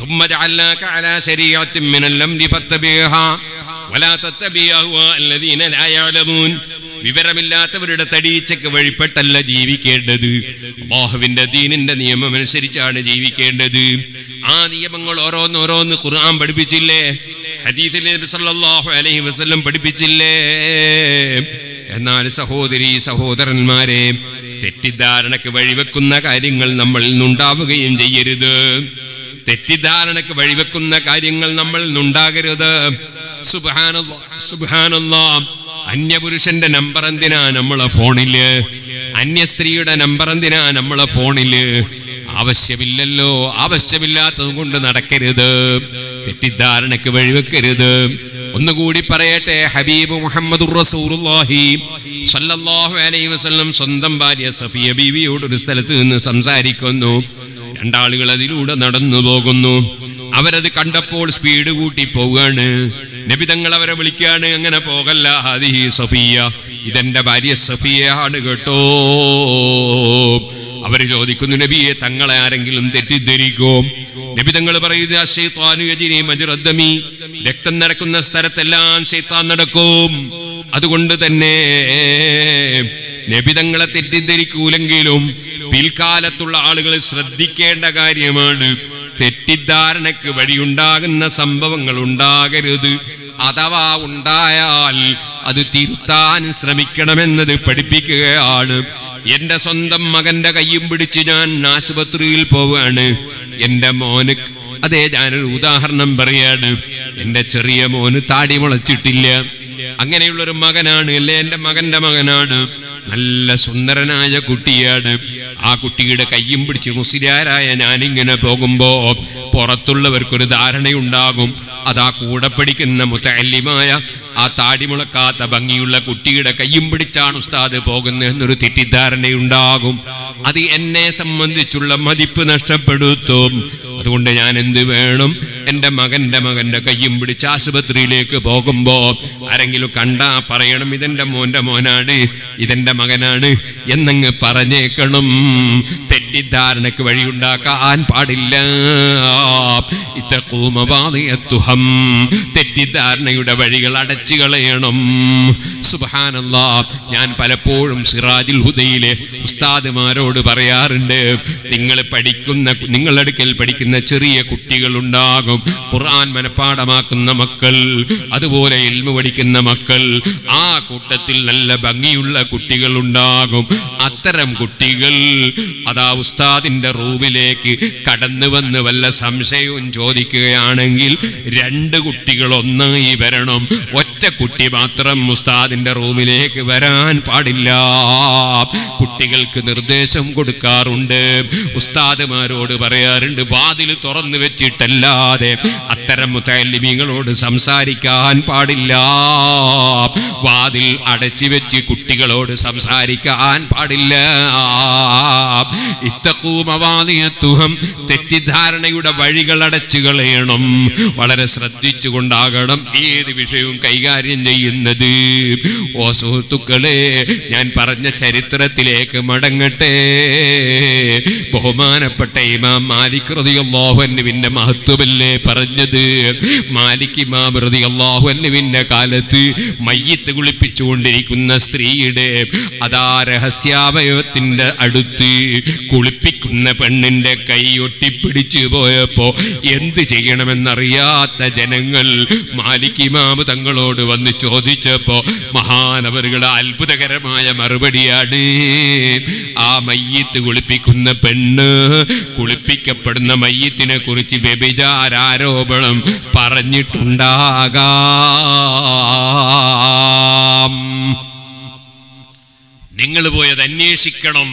ثم جعلناك على شريعة من الأمر فاتبعها ولا تتبع أهواء الذين لا يعلمون. വിവരമില്ലാത്തവരുടെ തടീച്ചക്ക് വഴിപ്പെട്ടല്ല ജീവിക്കേണ്ടത്. അല്ലാഹുവിന്റെ ദീനിന്റെ നിയമം അനുസരിച്ചാണ് ജീവിക്കേണ്ടത്. ആ നിയമങ്ങൾ ഓരോന്നോരോന്ന് ഖുർആൻ പഠിപ്പിച്ചില്ലേ? ഹദീസിൽ നബി സല്ലല്ലാഹു അലൈഹി വസല്ലം പഠിപ്പിച്ചില്ലേ? എന്നാൽ സഹോദരീ സഹോദരന്മാരെ, തെറ്റിദ്ധാരണക്ക് വഴിവെക്കുന്ന കാര്യങ്ങൾ നമ്മളിൽ നിന്നുണ്ടാവുകയും ചെയ്യരുത്. തെറ്റിദ്ധാരണക്ക് വഴിവെക്കുന്ന കാര്യങ്ങൾ നമ്മളിൽ നിന്നുണ്ടാകരുത്. സുബ്ഹാനല്ലാഹ്, സുബ്ഹാനല്ലാഹ്. അന്യപുരുഷന്റെ നമ്പർ എന്തിനാ നമ്മളെ ഫോണില്? അന്യ സ്ത്രീയുടെ നമ്പർ എന്തിനാ നമ്മളെ ഫോണില്? ആവശ്യമില്ലല്ലോ. ആവശ്യമില്ലാത്തത് കൊണ്ട് നടക്കരുത്. തെറ്റിദ്ധാരണക്ക് വഴിവെക്കരുത്. ഒന്നുകൂടി പറയട്ടെ, ഹബീബ് മുഹമ്മദുർ റസൂലുള്ളാഹി സ്വല്ലല്ലാഹു അലൈഹി വസല്ലം സ്വന്തം ഭാര്യ സഫിയ ബീവിയോട് ഒരു സ്ഥലത്ത് നിന്ന് സംസാരിക്കുന്നു. രണ്ടാളുകൾ അതിലൂടെ നടന്നു പോകുന്നു. അവരത് കണ്ടപ്പോൾ സ്പീഡ് കൂട്ടി പോവുകയാണ്. നബി തങ്ങൾ അവരെ വിളിക്കുകയാണ്, അങ്ങനെ പോകല്ല, ഹാദിഹി സഫിയ, ഇതെന്റെ ഭാര്യ സഫിയാണ് കേട്ടോ. അവര് ചോദിക്കുന്നു, നബിയെ തങ്ങളെ ആരെങ്കിലും തെറ്റിദ്ധരിക്കും? നബി തങ്ങൾ പറയുന്നത്, അശ്ശൈത്വാനു യജ്രി മജ്റദ്ദമി, രക്തം നടക്കുന്ന സ്ഥലത്തെല്ലാം ശൈത്താൻ നടക്കും. അതുകൊണ്ട് തന്നെ നബി തങ്ങളെ തെറ്റിദ്ധരിക്കൂലെങ്കിലും പിൽക്കാലത്തുള്ള ആളുകൾ ശ്രദ്ധിക്കേണ്ട കാര്യമാണ്, തെറ്റിദ്ധാരണക്ക് വഴിയുണ്ടാകുന്ന സംഭവങ്ങൾ ഉണ്ടാകരുത്. അഥവാ ഉണ്ടായാൽ അത് തിരുത്താൻ ശ്രമിക്കണമെന്നത് പഠിപ്പിക്കുകയാണ്. എന്റെ സ്വന്തം മകന്റെ കയ്യും പിടിച്ച് ഞാൻ ആശുപത്രിയിൽ പോവുകയാണ്. എന്റെ മോന്, അതെ ഞാനൊരു ഉദാഹരണം പറയാണ്, എന്റെ ചെറിയ മോന് താടി മുളച്ചിട്ടില്ല. അങ്ങനെയുള്ളൊരു മകനാണ്, അല്ലെ എന്റെ മകന്റെ മകനാണ്. നല്ല സുന്ദരനായ കുട്ടിയാണ്. ആ കുട്ടിയുടെ കയ്യും പിടിച്ച് മുസ്ലിയാരായ ഞാനിങ്ങനെ പോകുമ്പോ പുറത്തുള്ളവർക്കൊരു ധാരണയുണ്ടാകും, അതാ കൂടെ പഠിക്കുന്ന മുതഅല്ലിമായ ആ താടിമുളക്കാത്ത ഭംഗിയുള്ള കുട്ടിയുടെ കയ്യും പിടിച്ചാണ് ഉസ്താദ് പോകുന്നത് എന്നൊരു തെറ്റിദ്ധാരണയുണ്ടാകും. അത് എന്നെ സംബന്ധിച്ചുള്ള മതിപ്പ് നഷ്ടപ്പെടുത്തും. അതുകൊണ്ട് ഞാൻ എന്ത് വേണം, എൻ്റെ മകന്റെ കയ്യും പിടിച്ച് ആശുപത്രിയിലേക്ക് പോകുമ്പോ ആരെങ്കിലും കണ്ടാ പറയണം, ഇതെന്റെ മോന്റെ മോനാണ്, ഇതെന്റെ മകനാണ് എന്നങ്ങ് പറഞ്ഞേക്കണം. തെറ്റിദ്ധാരണക്ക് വഴിയുണ്ടാക്കാൻ പാടില്ല. തെറ്റിദ്ധാരണയുടെ വഴികൾ അടച്ചു കളയണം. സുബ്ഹാനല്ലാഹ്. ഞാൻ പലപ്പോഴും സിറാജുൽ ഹുദയിലെ ഉസ്താദുമാരോട് പറയാറുണ്ട്, നിങ്ങളുടെ അടുക്കൽ പഠിക്കുന്ന ചെറിയ കുട്ടികളുണ്ടാകും, ഖുർആൻ മനഃപ്പാഠമാക്കുന്ന മക്കൾ, അതുപോലെ ഇൽമു പഠിക്കുന്ന മക്കൾ, ആ കൂട്ടത്തിൽ നല്ല ഭംഗിയുള്ള കുട്ടികളുണ്ടാകും. അത്തരം കുട്ടികൾ അതാ ഉസ്താദിന്റെ റൂമിലേക്ക് കടന്നു വന്ന് വല്ല സംശയവും ചോദിക്കുകയാണെങ്കിൽ 2 കുട്ടികൾ ഒന്നായി വരണം. ഒറ്റ കുട്ടി മാത്രം ഉസ്താദിന്റെ റൂമിലേക്ക് വരാൻ പാടില്ല. കുട്ടികൾക്ക് നിർദ്ദേശം കൊടുക്കാറുണ്ട്, ഉസ്താദുമാരോട് പറയാറുണ്ട്, വാതിൽ തുറന്നു വെച്ചിട്ടല്ലാതെ അത്തരം മുതഅല്ലിമീങ്ങളോട് സംസാരിക്കാൻ പാടില്ല. വാതിൽ അടച്ചു വെച്ച് കുട്ടികളോട് സംസാരിക്കാൻ പാടില്ല. ഇത്തഖൂ മവാദിയത്തുഹം, തെറ്റിദ്ധാരണയുടെ വഴികൾ അടച്ചു കളയണം. വളരെ ശ്രദ്ധിച്ചുകൊണ്ടാകണം ഏത് വിഷയവും കൈകാര്യം ചെയ്യുന്നത്. ഓ സുഹൃത്തുക്കളെ, ഞാൻ പറഞ്ഞ ചരിത്രത്തിലേക്ക് മടങ്ങട്ടെ. ബഹുമാനപ്പെട്ട ഇമാം മാലിക് റളിയല്ലാഹു അൻഹുവിന്റെ മഹത്വമല്ലേ പറഞ്ഞത്. മാലിക് ഇമാം റളിയല്ലാഹു അൻഹുവിന്റെ കാലത്ത് മയ്യിത്ത് കുളിപ്പിച്ചുകൊണ്ടിരിക്കുന്ന സ്ത്രീയുടെ അതാ രഹസ്യാവയവത്തിന്റെ അടുത്ത് കുളിപ്പിക്കുന്ന പെണ്ണിന്റെ കൈ ഒട്ടിപ്പിടിച്ചു പോയപ്പോ എന്ത് ചെയ്യണമെന്നറിയാത്ത ജനങ്ങൾ മാലിക് ഇമാം തങ്ങളോട് വന്ന് ചോദിച്ചപ്പോ മഹാനവറുകളുടെ അത്ഭുതകരമായ മറുപടിയാണ്. ആ മയ്യിത്ത് കുളിപ്പിക്കുന്ന പെണ്ണ് കുളിപ്പിക്കപ്പെടുന്ന മയ്യിത്തിനെ കുറിച്ച് വ്യഭിചാരാരോപണം പറഞ്ഞിട്ടുണ്ടാകാം. നിങ്ങൾ പോയത് അന്വേഷിക്കണം.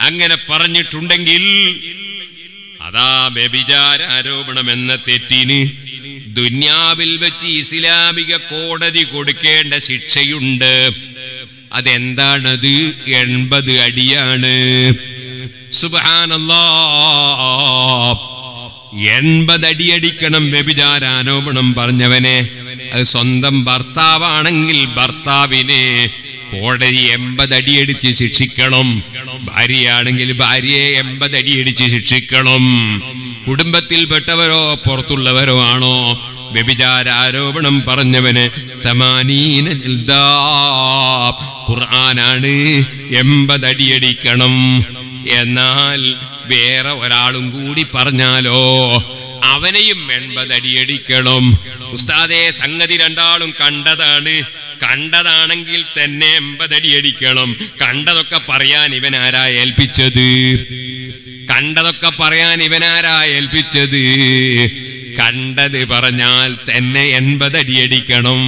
അങ്ങനെ പറഞ്ഞിട്ടുണ്ടെങ്കിൽ അതാ വ്യഭിചാരാരോപണം എന്ന തെറ്റിന് ദുന്യാവിൽ വെച്ച് ഇസ്ലാമിക കോടതി കൊടുക്കേണ്ട ശിക്ഷയുണ്ട്. അതെന്താണത്? 80 അടിയാണ്. സുബ്ഹാനല്ലാഹ്. 80 അടിയടിക്കണം വ്യഭിചാരാരോപണം പറഞ്ഞവനെ. അത് സ്വന്തം ഭർത്താവാണെങ്കിൽ ഭർത്താവിനെ കോടതി 80 അടിയടിച്ച് ശിക്ഷിക്കണം. ഭാര്യയാണെങ്കിൽ ഭാര്യയെ 80 അടിയടിച്ച് ശിക്ഷിക്കണം. കുടുംബത്തിൽപ്പെട്ടവരോ പുറത്തുള്ളവരോ ആണോ വ്യഭിചാരാരോപണം പറഞ്ഞവന് 80 ജൽദാ. ഖുർആനാണ് 80 അടിയടിക്കണം. എന്നാൽ വേറെ ഒരാളും കൂടി പറഞ്ഞാലോ അവനെയും 80 അടിയടിക്കണം. ഉസ്താദേ, സംഗതി രണ്ടാളും കണ്ടതാണെങ്കിൽ തന്നെ 80 അടിയടിക്കണം. കണ്ടതൊക്കെ പറയാൻ ഇവനാരാ ഏൽപ്പിച്ചത്? കണ്ടത് പറഞ്ഞാൽ തന്നെ 80 അടിയടിക്കണം.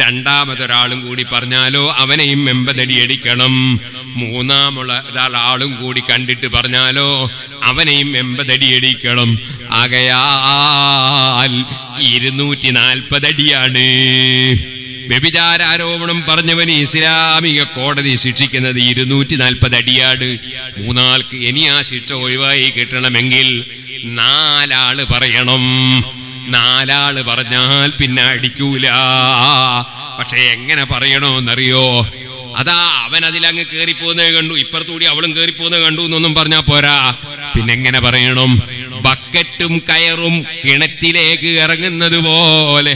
രണ്ടാമതൊരാളും കൂടി പറഞ്ഞാലോ അവനെയും 80 അടിയടിക്കണം. മൂന്നാമൊരാളും കൂടി കണ്ടിട്ട് പറഞ്ഞാലോ അവനെയും 80 അടിയടിക്കണം. ആകയാൽ 240 അടിയാണ്. വ്യഭിചാരാരോപണം പറഞ്ഞവന് ഇസ്ലാമിക കോടതി ശിക്ഷിക്കുന്നത് 240 അടിയാണ്. മൂന്നാൾക്ക് ഇനി ആ ശിക്ഷ ഒഴിവായി കിട്ടണമെങ്കിൽ 4 ആള് പറയണം. 4 ആള് പറഞ്ഞാൽ പിന്നെ അടിക്കൂല. പക്ഷെ എങ്ങനെ പറയണോന്നറിയോ? അതാ അവൻ അതിലങ്ങ് കേറിപ്പോകുന്നത് കണ്ടു, ഇപ്പുറത്തുകൂടി അവളും കേറിപ്പോകുന്നത് കണ്ടു എന്നൊന്നും പറഞ്ഞാ പോരാ. പിന്നെങ്ങനെ പറയണം? ബക്കറ്റും കയറും കിണറ്റിലേക്ക് ഇറങ്ങുന്നത് പോലെ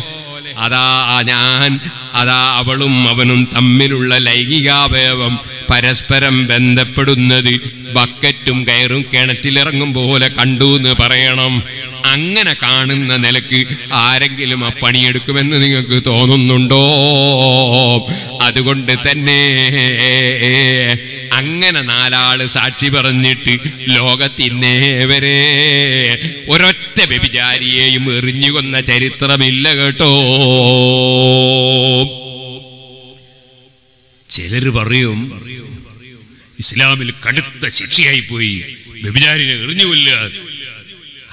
അവളും അവനും തമ്മിലുള്ള ലൈംഗികാവയവം പരസ്പരം ബന്ധപ്പെടുന്നത് ബക്കറ്റും കയറും കിണറ്റിലിറങ്ങും പോലെ കണ്ടു എന്ന് പറയണം. അങ്ങനെ കാണുന്ന നിലക്ക് ആരെങ്കിലും ആ പണിയെടുക്കുമെന്ന് നിങ്ങൾക്ക് തോന്നുന്നുണ്ടോ? അതുകൊണ്ട് തന്നെ അങ്ങനെ 4 ആള് സാക്ഷി പറഞ്ഞിട്ട് ലോകത്തിന്നേ വരെ ഒരൊറ്റ വ്യഭിചാരിയെയും എറിഞ്ഞു കൊന്ന ചരിത്രമില്ല കേട്ടോ. ചിലര് പറയും ഇസ്ലാമിൽ കടുത്ത ശിക്ഷയായി പോയി, വ്യഭിചാരിനെ എറിഞ്ഞുകൊല്ല.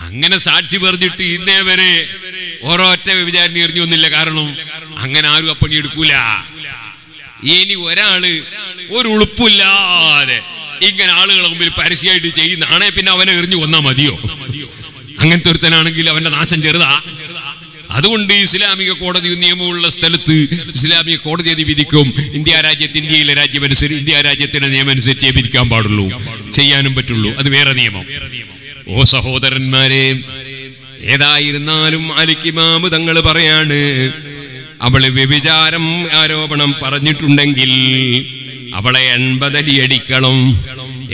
അങ്ങനെ സാക്ഷി പറഞ്ഞിട്ട് ഇന്നേ വരെ ഓരോറ്റ വ്യഭിചാരിനെ എറിഞ്ഞു കൊന്നില്ല. കാരണം അങ്ങനെ ആരും അപ്പണി എടുക്കൂല. ഇനി ഒരാള് ഒരു ഉളുപ്പില്ലാതെ ഇങ്ങനെ ആളുകളെ മുമ്പിൽ പരസ്യമായിട്ട് ചെയ്യുന്നതാണെ പിന്നെ അവനെ എറിഞ്ഞു കൊന്നാ മതിയോ? അങ്ങനത്തെ ഒരുത്തനാണെങ്കിൽ അവന്റെ നാശം ചെറുതാ. അതുകൊണ്ട് ഇസ്ലാമിക കോടതി നിയമമുള്ള സ്ഥലത്ത് ഇസ്ലാമിക കോടതി അത് വിധിക്കും. ഇന്ത്യ രാജ്യത്തിന്റെ നിയമം അനുസരിച്ചേ വിധിക്കാൻ പാടുള്ളൂ, ചെയ്യാനും പറ്റുള്ളൂ. അത് വേറെ നിയമം. ഓ സഹോദരന്മാരെ, ഏതായിരുന്നാലും മാലിക് ഇമാം തങ്ങൾ പറയാണ്, അവള് വ്യഭിചാരം ആരോപണം പറഞ്ഞിട്ടുണ്ടെങ്കിൽ അവളെ 80 അടി അടിക്കണം.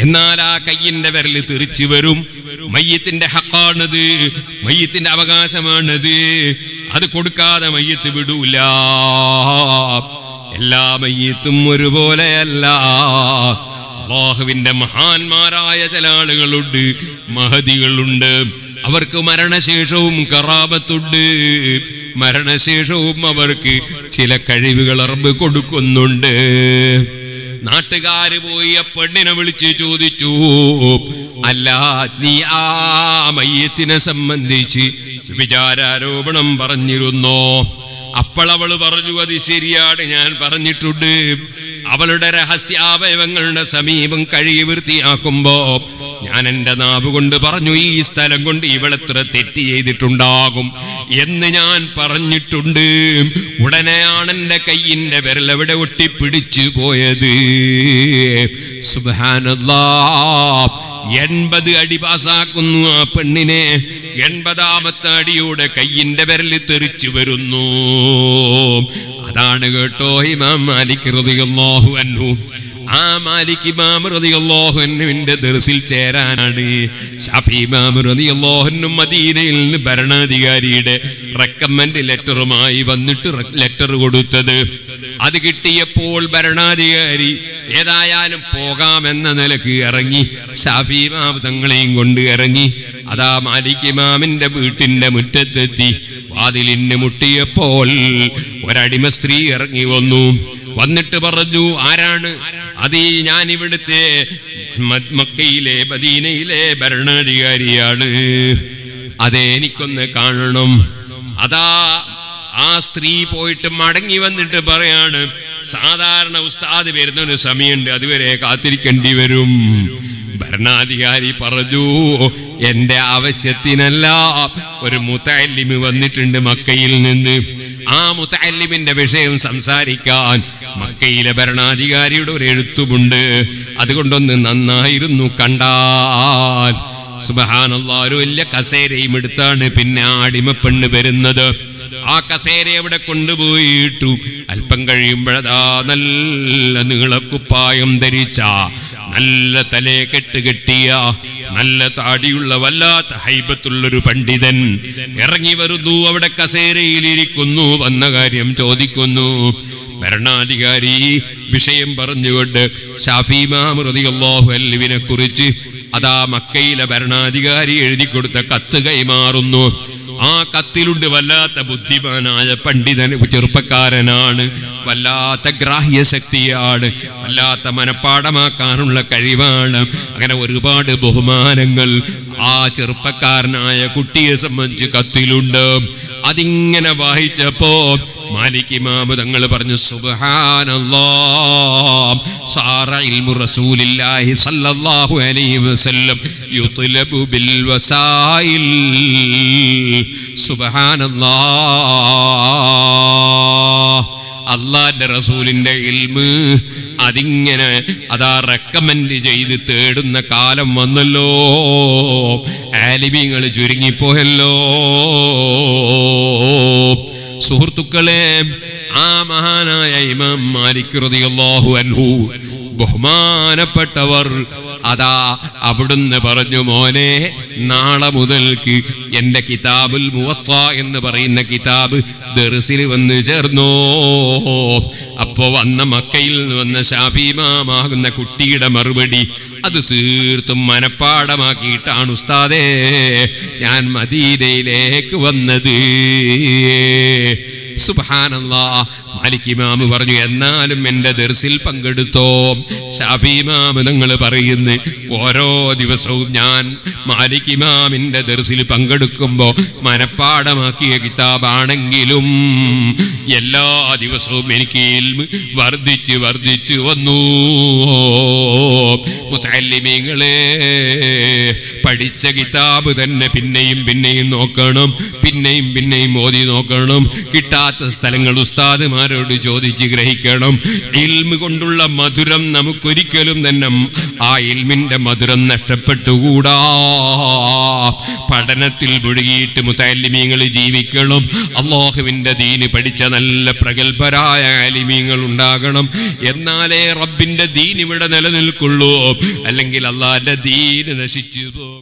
എന്നാൽ ആ കയ്യിന്റെ വിരല് തെറിച്ചു വരും. മയ്യത്തിന്റെ ഹക്കാണത്, മയ്യത്തിന്റെ അവകാശമാണത്. അത് കൊടുക്കാതെ മയ്യത്ത് വിടൂല. എല്ലാ മയ്യത്തും ഒരുപോലെയല്ല. അല്ലാഹുവിന്റെ മഹാന്മാരായ ചില ആളുകളുണ്ട്, മഹദികളുണ്ട്. അവർക്ക് മരണശേഷവും കറാമത്തുണ്ട്. മരണശേഷവും അവർക്ക് ചില കഴിവുകൾ റബ്ബ് കൊടുക്കുന്നുണ്ട്. നാട്ടുകാര് പോയി ആ പെണ്ണിനെ വിളിച്ച് ചോദിച്ചു, അല്ല നീ ആ മയ്യത്തിനെ സംബന്ധിച്ച് വിചാരാരോപണം പറഞ്ഞിരുന്നോ? അപ്പോൾ അവള് പറഞ്ഞു, അത് ശരിയാണ്, ഞാൻ പറഞ്ഞിട്ടുണ്ട്. അവളുടെ രഹസ്യാവയവങ്ങളുടെ സമീപം കഴുകി വൃത്തിയാക്കുമ്പോ ഞാൻ എൻ്റെ നാവ് കൊണ്ട് പറഞ്ഞു, ഈ സ്ഥലം കൊണ്ട് ഇവളെത്ര തെറ്റ് ചെയ്തിട്ടുണ്ടാകും എന്ന് ഞാൻ പറഞ്ഞിട്ടുണ്ട്. ഉടനെയാണ് എൻ്റെ കയ്യിൻ്റെ വിരലവിടെ ഒട്ടിപ്പിടിച്ചു പോയത്. സുബ്ഹാനല്ലാഹ്. 80 അടി പാസാക്കുന്നു ആ പെണ്ണിനെ. 80ാമത്തെ അടിയോടെ കയ്യിന്റെ വിരല് തെറിച്ചു വരുന്നു. അതാണ് കേട്ടോ ഇമാം മാലിക് റളിയല്ലാഹു അൻഹു. ആ മാലിക് ഇമാം റളിയല്ലാഹു അൻഹുവിന്റെ ദർസിൽ ചേരാനാണ് ശാഫി ഇമാം റളിയല്ലാഹു അൻഹു മദീനയിൽ നിന്ന് ഭരണാധികാരിയുടെ റെക്കമെൻഡ് ലെറ്ററുമായി വന്നിട്ട് ലെറ്റർ കൊടുത്തത്. അത് കിട്ടിയപ്പോൾ ഭരണാധികാരി ഏതായാലും പോകാമെന്ന നിലക്ക് ഇറങ്ങി. ശാഫി ഇമാം തങ്ങളെയും കൊണ്ട് ഇറങ്ങി. അതാ മാലിക് ഇമാമിന്റെ വീട്ടിന്റെ മുറ്റത്തെത്തി. വാതിലിന് മുട്ടിയപ്പോൾ ഒരടിമ സ്ത്രീ ഇറങ്ങി വന്നു. വന്നിട്ട് പറഞ്ഞു, ആരാണ്? അത് ഞാൻ ഇവിടുത്തെ മക്കയിലെ മദീനയിലെ ഭരണാധികാരിയാണ്. അതെ, എനിക്കൊന്ന് കാണണം. അതാ ആ സ്ത്രീ പോയിട്ട് മടങ്ങി വന്നിട്ട് പറയാണ്, സാധാരണ ഉസ്താദ് വരുന്ന ഒരു സമയമുണ്ട്, അതുവരെ കാത്തിരിക്കേണ്ടി വരും. ഭരണാധികാരി പറഞ്ഞു, എന്റെ ആവശ്യത്തിനല്ല, ഒരു മുതഅല്ലിം വന്നിട്ടുണ്ട് മക്കയിൽ നിന്ന്. ആ മുതഅല്ലിമിന്റെ വിഷയം സംസാരിക്കാൻ മക്കയിലെ ഭരണാധികാരിയുടെ ഒരു എഴുത്തുമുണ്ട്. അതുകൊണ്ടൊന്ന് നന്നായിരുന്നു കണ്ടാൽ. സുബ്ഹാനല്ലാഹ്, ഒരു വലിയ കസേരയും എടുത്താണ് പിന്നെ അടിമപ്പെണ്ണ് വരുന്നത്. ആ കസേര അവിടെ കൊണ്ടുപോയിട്ടു അല്പം കഴിയുമ്പോഴതാ നല്ല നീളക്കുപ്പായം ധരിച്ച, നല്ല തലേ കെട്ടുകെട്ടിയ, നല്ല താടിയുള്ള, വല്ലാത്ത ഹൈബത്തുള്ളൊരു പണ്ഡിതൻ ഇറങ്ങി വരുന്നു. അവിടെ കസേരയിലിരിക്കുന്നു. വന്ന കാര്യം ചോദിക്കുന്നു. ഭരണാധികാരി വിഷയം പറഞ്ഞുകൊണ്ട് ശാഫി ഇമാം റളിയല്ലാഹു അൻഹുവിനെ കുറിച്ച് അതാ മക്കയിലെ ഭരണാധികാരി എഴുതി കൊടുത്ത കത്ത് കൈമാറുന്നു. ആ കത്തിലുണ്ട് വല്ലാത്ത ബുദ്ധിമാനായ പണ്ഡിതൻ, ചെറുപ്പക്കാരനാണ്, വല്ലാത്ത ഗ്രാഹ്യശക്തിയാണ്, വല്ലാത്ത മനപ്പാടമാക്കാനുള്ള കഴിവാണ്. അങ്ങനെ ഒരുപാട് ബഹുമാനങ്ങൾ ആ ചെറുപ്പക്കാരനായ കുട്ടിയെ സംബന്ധിച്ച് കത്തിലുണ്ട്. അതിങ്ങനെ വായിച്ചപ്പോ മാലിക് ഇമാം തങ്ങൾ പറഞ്ഞു, സുബ്ഹാനല്ലാഹ്, സാറ ഇൽമു റസൂലില്ലാഹി സ്വല്ലല്ലാഹു അലൈഹി വസല്ലം യുത്ലബു ബിൽ വസായിൽ. സുബ്ഹാനല്ലാഹ്, അല്ലാഹുവിന്റെ റസൂലിന്റെ ഇൽമ് അതിങ്ങനെ അതാ റെക്കമെൻഡ് ചെയ്ത് തേടുന്ന കാലം വന്നല്ലോ. ആലിമീങ്ങൾ ചുരുങ്ങിപ്പോയല്ലോ. സുഹൃത്തുക്കളെ, ആ മഹാനായ ഇമാം മാലിക് റളിയല്ലാഹു അൻഹു ബഹുമാനപ്പെട്ടവർ അതാ അവിടുന്ന് പറഞ്ഞു, മോനെ, നാളെ മുതൽക്ക് എൻ്റെ കിതാബുൽ മുവത്ത എന്ന് പറയുന്ന കിതാബ് ദർസിൽ വന്ന് ചേർന്നോ. അപ്പോ വന്ന മക്കയിൽ നിന്ന് വന്ന ശാഫി ഇമാമാകുന്ന കുട്ടിയുടെ മറുപടി, അത് തീർത്തും മനപ്പാടമാക്കിയിട്ടാണ് ഉസ്താദേ ഞാൻ മദീനയിലേക്ക് വന്നത്. സുബ്ഹാനല്ലാഹ്. മാലിക് ഇമാം പറഞ്ഞു, എന്നാലും എൻ്റെ ദർസിൽ പങ്കെടുത്തോ. ശാഫി ഇമാം തങ്ങൾ പറയുന്നു, ഓരോ ദിവസവും ഞാൻ മാലിക് ഇമാമിൻ്റെ ദർസിൽ പങ്കെടുക്കുമ്പോൾ മനപ്പാടമാക്കിയ കിതാബാണെങ്കിലും എല്ലാ ദിവസവും എനിക്ക് ഇൽമ് വർദ്ധിച്ച് വർദ്ധിച്ചു വന്നു. മുതഅല്ലിമീങ്ങളെ, പഠിച്ച കിതാബ് തന്നെ പിന്നെയും പിന്നെയും നോക്കണം, പിന്നെയും പിന്നെയും ഓതി നോക്കണം. കിട്ടാത്ത സ്ഥലങ്ങൾ ഉസ്താദുമാരോട് ചോദിച്ച് ഗ്രഹിക്കണം. ഇൽമ് കൊണ്ടുള്ള മധുരം നമുക്കൊരിക്കലും തന്നെ ആ ഇൽമിന്റെ മധുരം നഷ്ടപ്പെട്ടുകൂടാ. പഠനത്തിൽ മുഴുകിയിട്ട് മുതഅല്ലിമീങ്ങൾ ജീവിക്കണം. അല്ലാഹുവിന്റെ ദീന് പഠിച്ച നല്ല പ്രഗത്ഭരായ ആലിമീങ്ങൾ ഉണ്ടാകണം. എന്നാലേ റബ്ബിന്റെ ദീൻ ഇവിടെ നിലനിൽക്കുള്ളൂ. അല്ലെങ്കിൽ അല്ലാഹുവിന്റെ ദീന് നശിച്ചു പോകും.